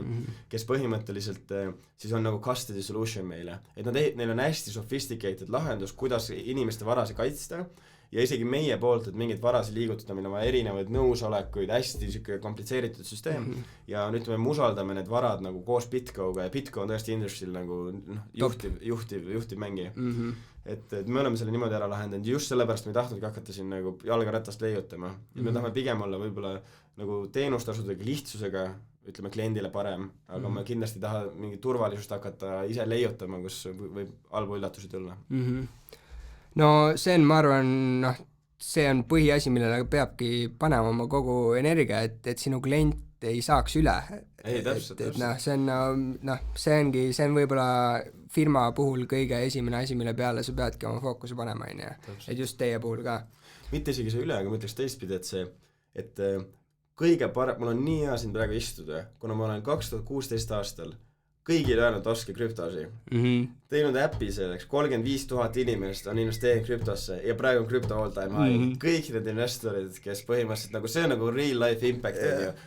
kes põhimõtteliselt siis on nagu custody solution meile. Et neil on hästi sophisticated lahendus, kuidas inimeste varasi kaitsta ja isegi meie poolt, et mingit varasi liigutada, meil on erinevaid nõusolekuid, hästi siuke komplitseeritud süsteem ja nüüd me usaldame need varad nagu koos BitGo'ga ja BitGo on tõesti industrial nagu juhtiv mängija. Et me oleme selle niimoodi ära lahendanud just sellepärast me ei tahtnudki hakata siin nagu jalgaratast leiutama ja me tahame pigem olla võib-olla nagu teenustasudega lihtsusega, ütleme kliendile parem, aga me kindlasti ei taha mingi turvalisust hakata ise leiutama, kus võib halbu üllatusi tulla. No see on, ma arvan, see on põhiasi, millele peabki panema oma kogu energia, et sinu klient ei saaks üle. Ei, täpselt. See on võib-olla firma puhul kõige esimene asi, mille peale sa peadki oma fookuse panema, et just teie puhul ka. Mitte isegi see üle, aga ma ütleks teistpidi, et kõige parem, mul on nii hea siin praegu istuda, kuna ma olen 2016 aastal kõigile öelnud oske krüptosi. Teinud äppi selleks, 35 000 inimest on investeerinud krüptosse ja praegu on krüpto all time high. Kõik need investorid, kes põhimõtteliselt, nagu see on nagu real life impact,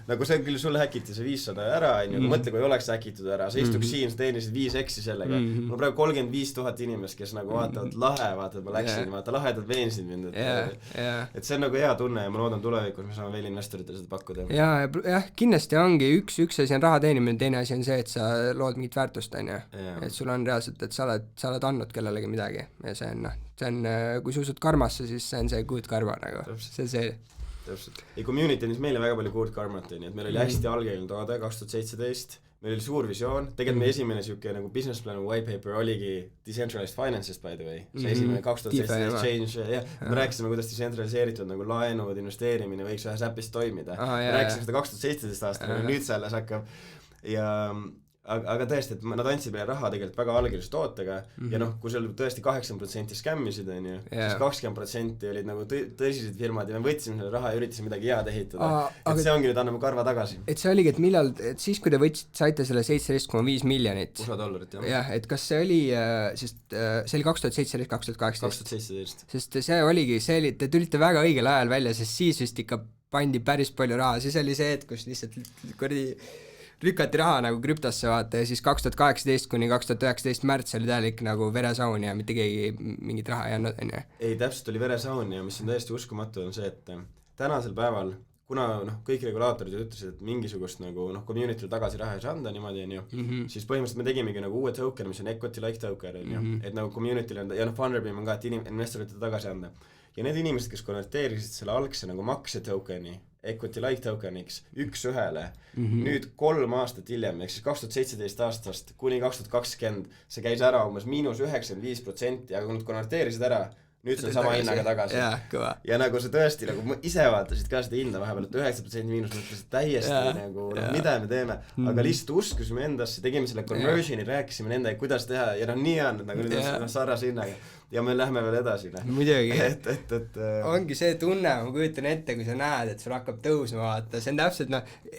nagu see on küll sulle häkiti see 500 ära, mõtle, kui oleks häkitud ära, sa istuks siin, sa teenisid 5x sellega. Mul on praegu 35 000 inimest, kes nagu vaatavad vaatavad, ma läksin, lahedad veensid mind, et see on nagu hea tunne ja ma loodan tulevikus, me saame veel investoritele seda pakkuda. Jah, kindlasti ongi üks asi on raha teenimine, teine asi on see, et sa lood mingit väärtust, on ju. Et sul on reaalselt, et sa oled andnud kellelegi midagi ja see on, kui sa usud karmasse, siis see on see good karma nagu, see. Täpselt. Ja community on meile väga palju good karmat, nii et meil oli hästi algeline toode 2017, meil oli suur visioon, tegelikult meie esimene siuke nagu business plan white paper oligi decentralized finance'ist by the way, see esimene 2017 change, jah, me rääkisime, kuidas decentraliseeritud nagu laenud, investeerimine võiks ühes äpis toimida, me rääkisime seda 2017 aastal, nüüd see alles hakkab ja aga tõesti, et nad andsid meile raha tegelikult väga algelise tootega ja noh, kui seal tõesti 80% skämmisid, on ju, siis 20% olid nagu tõsised firmad ja me võtsime selle raha ja üritasime midagi head ehitada. Et see ongi nüüd anname karva tagasi. Et see oligi, et millal, et siis kui te saite selle 17,5 miljonit USA dollarit, jah. Jah, et kas see oli, sest see oli 2017, 2018. Sest see oligi, te tulite väga õigel ajal välja, sest siis vist ikka pandi päris palju raha, siis oli see, et kus lihtsalt lükati raha nagu krüptosse vaata ja siis 2018 kuni 2019 märts oli täielik nagu veresaun ja mitte keegi mingit raha ei andnud, on ju? Ei, täpselt oli veresaun ja mis on täiesti uskumatu on see, et tänasel päeval, kuna kõik regulaatorid ütlesid, et mingisugust nagu community'le tagasi raha ei saa anda niimoodi, on ju, siis põhimõtteliselt me tegimegi nagu uue token, mis on equity-like token, on ju, et nagu community'le ja Funderbeam on ka, et investoritele tagasi anda. Ja need inimesed, kes konverteerisid selle algse nagu makse tokeni equity-like tokeniks 1:1, nüüd 3 aastat hiljem, ehk siis 2017 aastast kuni 2020 see käis ära umbes -95%, aga kui nad konverteerisid ära, nüüd see on sama hinnaga tagasi. Ja nagu see tõesti, nagu ise vaatasid ka seda hinda vahepeal, et 9% miinus mõtlesid täiesti nagu, mida me teeme, aga lihtsalt uskusime endasse, tegime selle conversioni, rääkisime nendega, kuidas teha ja nii on, nagu nüüd on sarras hinnaga. Ja me lähme veel edasi. Muidugi. Et ongi see tunne, ma kujutan ette, kui sa näed, et sul hakkab tõusma vaata, see on täpselt,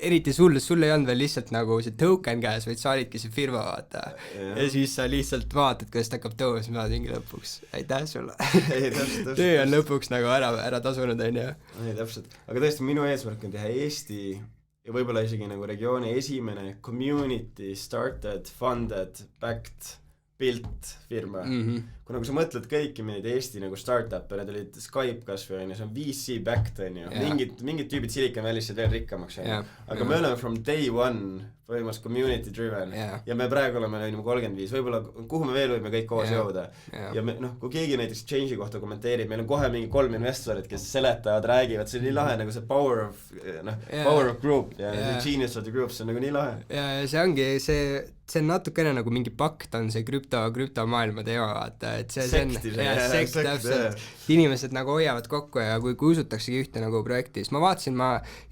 eriti sul ei olnud veel lihtsalt nagu see token käes, vaid sa olidki see firma vaata. Ja siis sa lihtsalt vaatad, kuidas ta hakkab tõusma mingi lõpuks. Aitäh sulle. Töö on lõpuks nagu ära tasunud, on ju. Ei, täpselt. Aga tõesti, minu eesmärk on teha Eesti ja võib-olla isegi nagu regiooni esimene community started, funded, backed pilt firma. Kuna kui sa mõtled kõiki meid Eesti nagu startup'e, need olid Skype kasvõi, see on VC backed, on ju, mingid tüübid Silicon Valley'sse veel rikkamaks, aga me oleme from day one põhimõtteliselt community driven ja me praegu oleme 35, võib-olla kuhu me veel võime kõik koos jõuda ja me, kui keegi näiteks Change'i kohta kommenteerib, meil on kohe mingi 3 investorit, kes seletavad, räägivad, see on nii lahe, nagu see power of group ja genius of the group, see on nagu nii lahe. Ja see ongi, see on natukene nagu mingi pakt on see krüptomaailma teema, vaata, et see on sekt täpselt, inimesed nagu hoiavad kokku ja kui usutaksegi ühte nagu projekti, siis ma vaatasin,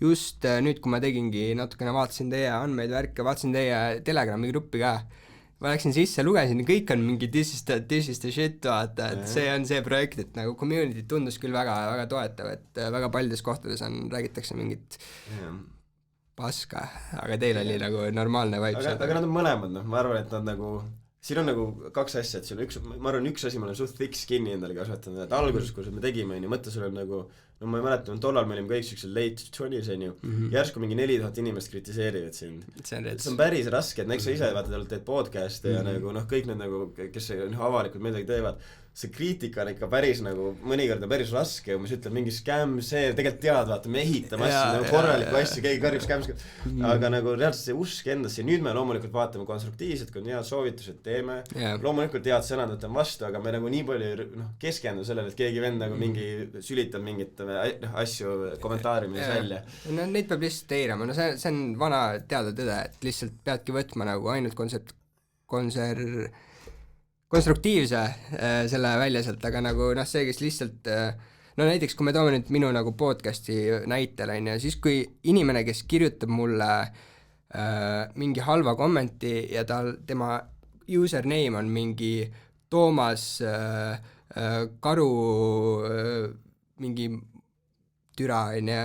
just nüüd, kui ma tegingi natukene, vaatasin teie andmeid värke, vaatasin teie Telegrami gruppi ka, ma läksin sisse, lugesin, kõik on mingi this is the shit, vaata, et see on see projekt, et nagu community tundus küll väga, väga toetav, et väga paljudes kohtades räägitakse mingit paska, aga teil oli nagu normaalne vibe. Aga nad on mõlemad, ma arvan, et nad nagu siin on nagu 2 asja, et siin on ma arvan, üks asi, ma olen suht thick skin'i endale kasvatanud, et alguses, kui me tegime, mõtte sul on nagu, ma ei mäleta, tollal me olime kõik sellised late 20s, on ju, järsku mingi 4000 inimest kritiseerivad sind. See on päris raske, et näiteks sa ise vaata, teed podcast'e ja nagu kõik need nagu, kes avalikult midagi teevad, see kriitika on ikka päris nagu, mõnikord on päris raske, mis ütleb mingi skämm, see tegelikult tead, vaata, me ehitame asju, nagu korralikku asju, keegi karjub skämm, aga nagu reaalselt see usk endasse ja nüüd me loomulikult vaatame konstruktiivselt, kui on head soovitused teeme, loomulikult head sõnad võtame vastu, aga me nagu nii palju keskendu sellele, et keegi vend nagu mingi sülitab mingit asju kommentaariumis välja. No neid peab lihtsalt eirama, no see on vana teada tõde, et lihtsalt peadki võtma nagu ainult konstruktiivse selle välja sealt, aga nagu see, kes lihtsalt näiteks kui me toome nüüd minu nagu podcasti näitel, on ju, siis kui inimene, kes kirjutab mulle mingi halva kommenti ja tema username on mingi Toomas Karu mingi türa, on ju,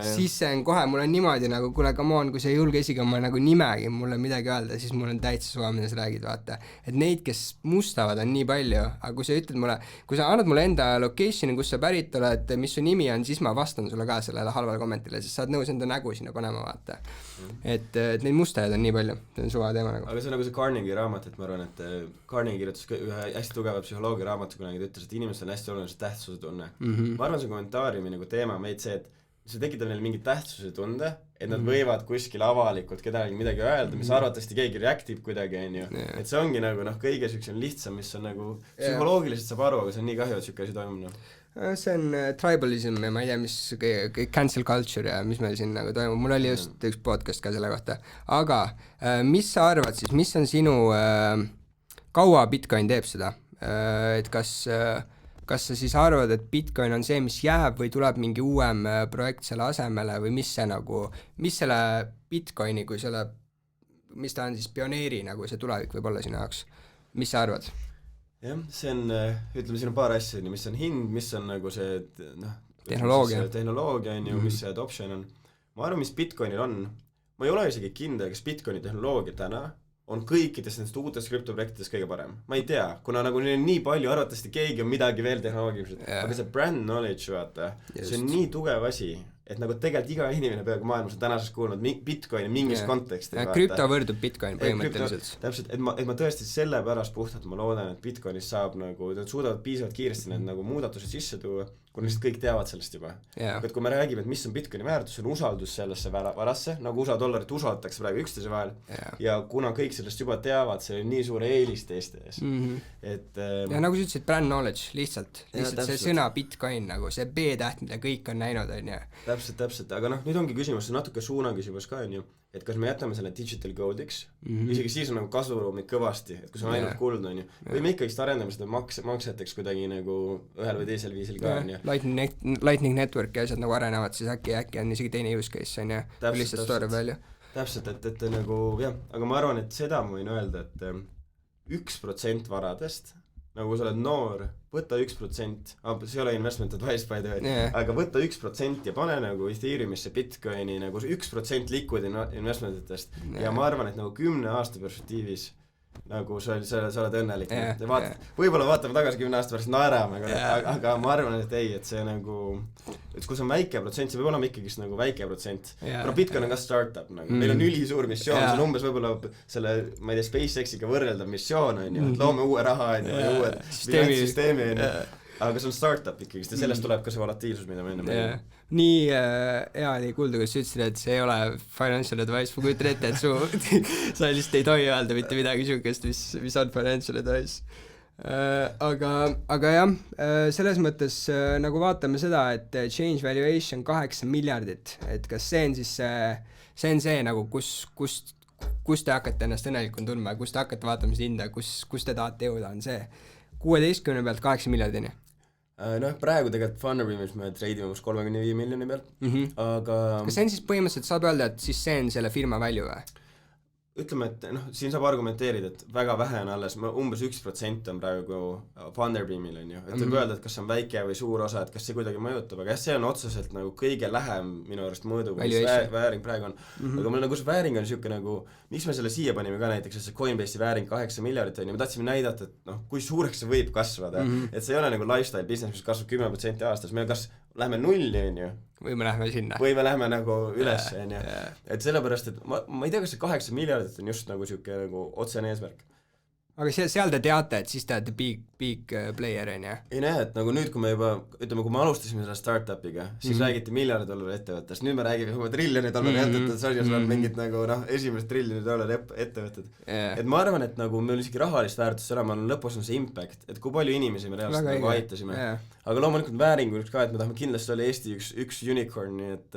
siis see on kohe, mul on niimoodi nagu, kuule, come on, kui sa ei julge isegi oma nagu nimegi mulle midagi öelda, siis mul on täitsa suva, mida sa räägid, vaata. Et neid, kes mustavad, on nii palju, aga kui sa ütled mulle, kui sa annad mulle enda location'i, kus sa pärit oled, mis su nimi on, siis ma vastan sulle ka sellele halvale kommentile, sest sa oled nõus enda nägu sinna panema, vaata. Et neid mustajaid on nii palju, see on suva teema nagu. Aga see on nagu see Carnegie raamat, et ma arvan, et Carnegie kirjutas ühe hästi tugeva psühholoogia raamatu, kunagi ta ütles, et inimestel on hästi oluline tähtsuse tunne. Ma arvan, see kommentaariumi nagu teema meid see, et see tekitab neile mingi tähtsuse tunde, et nad võivad kuskil avalikult kedagi midagi öelda, mis arvatavasti keegi reactib kuidagi, on ju. Et see ongi nagu kõige siuksem lihtsam, mis on nagu psühholoogiliselt saab aru, aga see on nii kahju, et siuke asi toimub. See on tribalism ja ma ei tea, mis cancel culture ja mis meil siin nagu toimub. Mul oli just üks podcast ka selle kohta. Aga mis sa arvad siis, mis on sinu, kaua Bitcoin teeb seda? Et kas sa siis arvad, et Bitcoin on see, mis jääb või tuleb mingi uuem projekt selle asemele või mis see nagu, mis selle Bitcoini kui selle, mis ta on siis pioneeri nagu see tulevik võib olla sinu jaoks? Mis sa arvad? Jah, see on, ütleme, siin on paar asja, mis on hind, mis on nagu see tehnoloogia, on ju, mis see adoption on. Ma arvan, mis Bitcoinil on, ma ei ole isegi kindel, kas Bitcoini tehnoloogia täna on kõikides nendest uutes krüptoprojektides kõige parem. Ma ei tea, kuna nagu neil on nii palju, arvatavasti keegi on midagi veel tehnoloogiliselt, aga see brand knowledge, vaata, see on nii tugev asi, et nagu tegelikult iga inimene peaaegu maailmas on tänasest kuulnud Bitcoini mingis konteksti. Krüpto võrdub Bitcoin põhimõtteliselt. Täpselt, et ma tõesti selle pärast puhtalt ma loodan, et Bitcoinis saab nagu, nad suudavad piisavalt kiiresti need nagu muudatused sisse tuua, kui lihtsalt kõik teavad sellest juba. Et kui me räägime, et mis on Bitcoini väärtus, on usaldus sellesse varasse, nagu USA dollarit usaldatakse praegu üksteise vahel ja kuna kõik sellest juba teavad, see on nii suur eelis teiste ees. Ja nagu sa ütlesid, brand knowledge, lihtsalt see sõna Bitcoin, nagu see B-täht, mida kõik on näinud, on ju. Täpselt, aga nüüd ongi küsimus, see natuke suuna küsimus ka, on ju, et kas me jätame selle digital gold'iks, isegi siis on nagu kasvuruumid kõvasti, et kui see on ainult kuld, on ju, või me ikkagi arendame seda makseteks kuidagi nagu ühel või teisel viisil ka, on ju. Lightning Network ja asjad nagu arenevad, siis äkki on isegi teine use case, on ju, kui lihtsalt story välja. Täpselt, et nagu jah, aga ma arvan, et seda ma võin öelda, et 1% varadest, nagu sa oled noor, võta 1%, see ei ole investment advice by the way, aga võta 1% ja pane nagu Ethereumisse Bitcoini nagu 1% liquid investmentitest ja ma arvan, et nagu 10 aasta perspektiivis nagu sa oled õnnelik. Võib-olla vaatame tagasi 10 aasta pärast naerame, aga ma arvan, et ei, et see nagu, et kui see on väike protsent, see võib olema ikkagi nagu väike protsent. Kuna Bitcoin on ka startup, nagu meil on ülisuur missioon, see on umbes võib-olla selle, ma ei tea, SpaceXiga võrreldav missioon, on ju, et loome uue raha, on ju, ja uue finantssüsteemi, on ju. Aga see on startup ikkagi, ja sellest tuleb ka see volatiilsus, mida me enne nii hea oli kuulda, kus sa ütlesid, et see ei ole financial advice, ma kujutan ette, et sa lihtsalt ei tohi öelda mitte midagi sihukest, mis on financial advice. Aga jah, selles mõttes nagu vaatame seda, et change valuation 8 miljardit, et kas see on siis see nagu, kus te hakkate ennast õnnelikult tundma, kus te hakkate vaatama seda hinda, kus te tahate jõuda, on see 16 pealt 8 miljardini. Praegu tegelikult Funderbeamis me treidime umbes 35 miljoni pealt, aga kas see on siis põhimõtteliselt, saab öelda, et siis see on selle firma value või? Ütleme, et siin saab argumenteerida, et väga vähe on alles, umbes 1% on praegu Funderbeamil, on ju, et võib öelda, et kas see on väike või suur osa, et kas see kuidagi mõjutab, aga jah, see on otseselt nagu kõige lähem minu arust mõõdu, mis vääring praegu on. Aga meil nagu see vääring on siuke nagu, miks me selle siia panime ka näiteks, et see Coinbase'i vääring 8 miljardit on ja me tahtsime näidata, et kui suureks see võib kasvada, et see ei ole nagu lifestyle business, mis kasvab 10% aastas, meil kas lähme nulli, on ju. Või me lähme sinna. Või me lähme nagu üles, on ju. Et sellepärast, et ma ei tea, kas see 8 miljardit on just nagu siuke nagu otsene eesmärk. Aga seal te teate, et siis te olete big player, on ju? Ei näe, et nagu nüüd, kui me juba, ütleme, kui me alustasime selle startupiga, siis räägiti $1 miljard ettevõttest, nüüd me räägime $1 trillion ettevõttest, sarjas on mingid nagu esimesed $1 trillion ettevõtted. Et ma arvan, et nagu meil isegi rahalist väärtust enam on, lõpus on see impact, et kui palju inimesi me reaalselt nagu aitasime. Aga loomulikult vääringuks ka, et me tahame kindlasti olla Eesti üks unicorn, nii et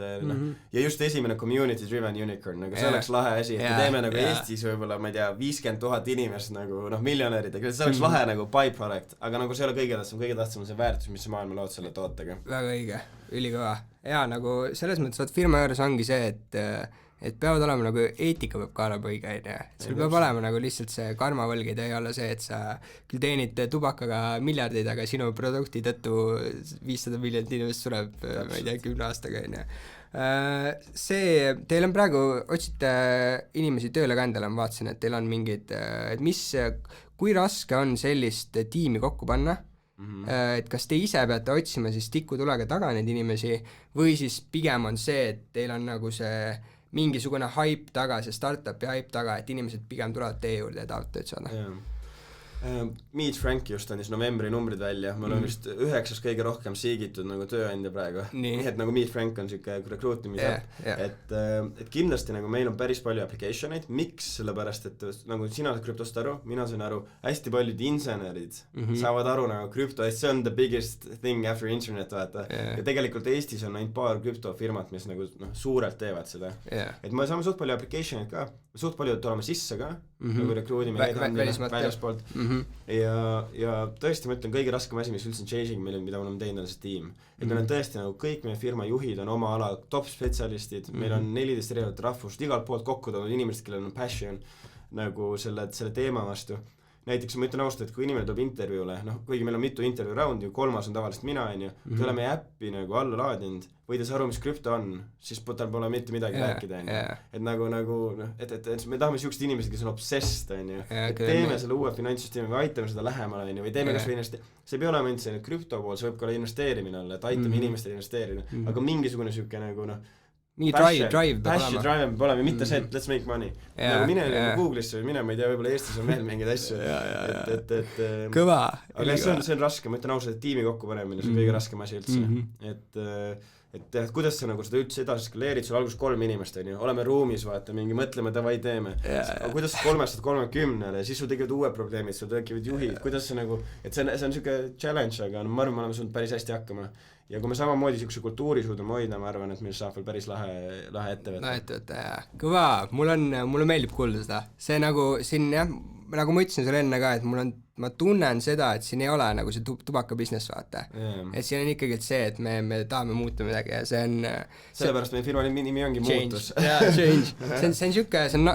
ja just esimene community driven unicorn, nagu see oleks lahe asi, et me teeme nagu Eestis võib-olla, ma ei tea, 50,000 inimest nagu miljonäridega, see oleks lahe nagu byproduct, aga nagu see ei ole kõige tähtsam on see väärtus, mis see maailma lood selle tootega. Väga õige, ülikõva. Ja nagu selles mõttes, et firma juures ongi see, et peavad olema nagu eetika peab kaanapõiga, sul peab olema nagu lihtsalt see karmavõlg ei tohi olla see, et sa küll teenid tubakaga miljardid, aga sinu produkti tõttu 500 miljonit inimest sureb, ma ei tea, 10 aastaga, on ju. Teil on praegu, otsite inimesi tööle ka endale, ma vaatasin, et teil on mingid, kui raske on sellist tiimi kokku panna, et kas te ise peate otsima siis tikutulega taga neid inimesi või siis pigem on see, et teil on nagu see mingisugune hype taga, see startupi hype taga, et inimesed pigem tulevad teie juurde ja tahavad tööd saada? Meet Frank just andis novembri numbrid välja, me oleme vist 9. kõige rohkem siigitud nagu tööandja praegu. Nii et nagu Meet Frank on siuke recruitmise app, et kindlasti nagu meil on päris palju application'eid, miks? Sellepärast, et nagu sina saad krüptost aru, mina saan aru, hästi paljud insenerid saavad aru nagu krüpto, et see on the biggest thing after internet, vaata. Ja tegelikult Eestis on ainult paar krüptofirmat, mis nagu suurelt teevad seda. Et me saame suht palju application'eid ka, suht palju tuleme sisse ka, nagu recruitime väljaspoolt. Ja tõesti ma ütlen, kõige raskem asi, mis üldse on changing meil, mida me oleme teinud, on see tiim. Et meil on tõesti nagu kõik meie firma juhid on oma ala top spetsialistid, meil on 14 erinevat rahvust, igalt poolt kokku toonud inimesed, kellel on passion nagu selle teema vastu. Näiteks ma ütlen ausalt, et kui inimene tuleb intervjuule, kuigi meil on mitu intervjuu raundi, 3. on tavaliselt mina, kui oleme meie äppi nagu alla laadinud, võides aru, mis krüpto on, siis tal pole mitte midagi rääkida, et nagu, et me tahame siuksed inimesed, kes on obsessed, et teeme selle uue finantssüsteemi, või aitame seda lähemale, või teeme kas või see ei pea olema ainult see krüpto pool, see võib ka olla investeerimine olla, et aitame inimestel investeerida, aga mingisugune siuke nagu mingi drive peab olema, mitte see, et let's make money. Nagu mine Google'isse või mine, ma ei tea, võib-olla Eestis on veel mingid asju. Kõva. Aga see on raske, ma ütlen ausalt, et tiimi kokku panemine, see on kõige raskem asi üldse. Et kuidas sa nagu seda üldse edasi skaleerid, sul alguses 3 inimest, oleme ruumis, vaata, mingi mõtleme, davai teeme. Aga kuidas 3-st 30-le, siis sul tekivad uued probleemid, sul tekivad juhid, kuidas see nagu, et see on siuke challenge, aga ma arvan, me oleme suutnud päris hästi hakkama. Ja kui me samamoodi siukse kultuuri suudame hoida, ma arvan, et meil saab veel päris lahe ettevõte. Ettevõte, jah. Kõva, mulle meeldib kuulda seda. See nagu siin, jah, nagu ma ütlesin sulle enne ka, et ma tunnen seda, et siin ei ole nagu see tubaka business, vaata. Et siin on ikkagi see, et me tahame muuta midagi ja see on... Sellepärast meie firma nimi ongi muutus. Change. See on siuke, ma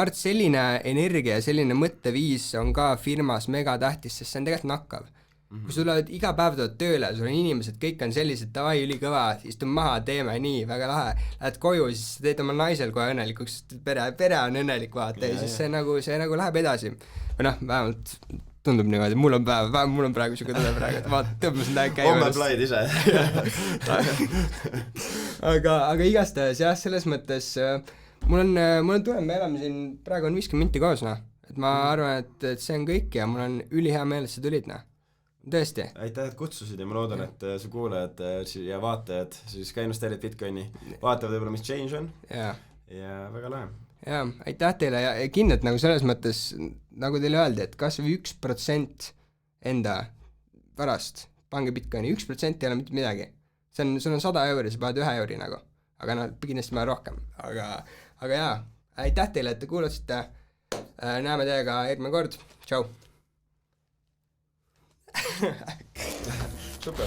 arvan, selline energia, selline mõtteviis on ka firmas mega tähtis, sest see on tegelikult nakkav. Kui sul oled iga päev tuled tööle, sul on inimesed, kõik on sellised, davai, ülikõva, istun maha, teeme nii, väga lahe. Lähed koju, siis teed oma naisel kohe õnnelikuks, pere on õnnelik, vaata, ja siis see nagu läheb edasi. Või vähemalt tundub niimoodi, mul on praegu siuke tunne praegu, et ma tõmbasin tähe käima. Homme plaid ise. aga igastahes, jah, selles mõttes, mul on tunne, me elame siin, praegu on 50 minti koos, et ma arvan, et see on kõik ja mul on ülihea meel, et sa tulid, tõesti. Aitäh, et kutsusid ja ma loodan, et su kuulajad ja vaatajad siis ka investeerid Bitcoini, vaatavad võib-olla, mis change on ja väga lahe. Ja, aitäh teile ja kindlalt nagu selles mõttes, nagu teile öeldi, et kas või 1% enda varast, pange Bitcoini, 1% ei ole mitte midagi. Sul on 100 euri, sa paned 1 euri nagu, aga kindlasti ma rohkem, aga jaa, aitäh teile, et te kuulasite, näeme teiega järgmine kord, tšau! Super.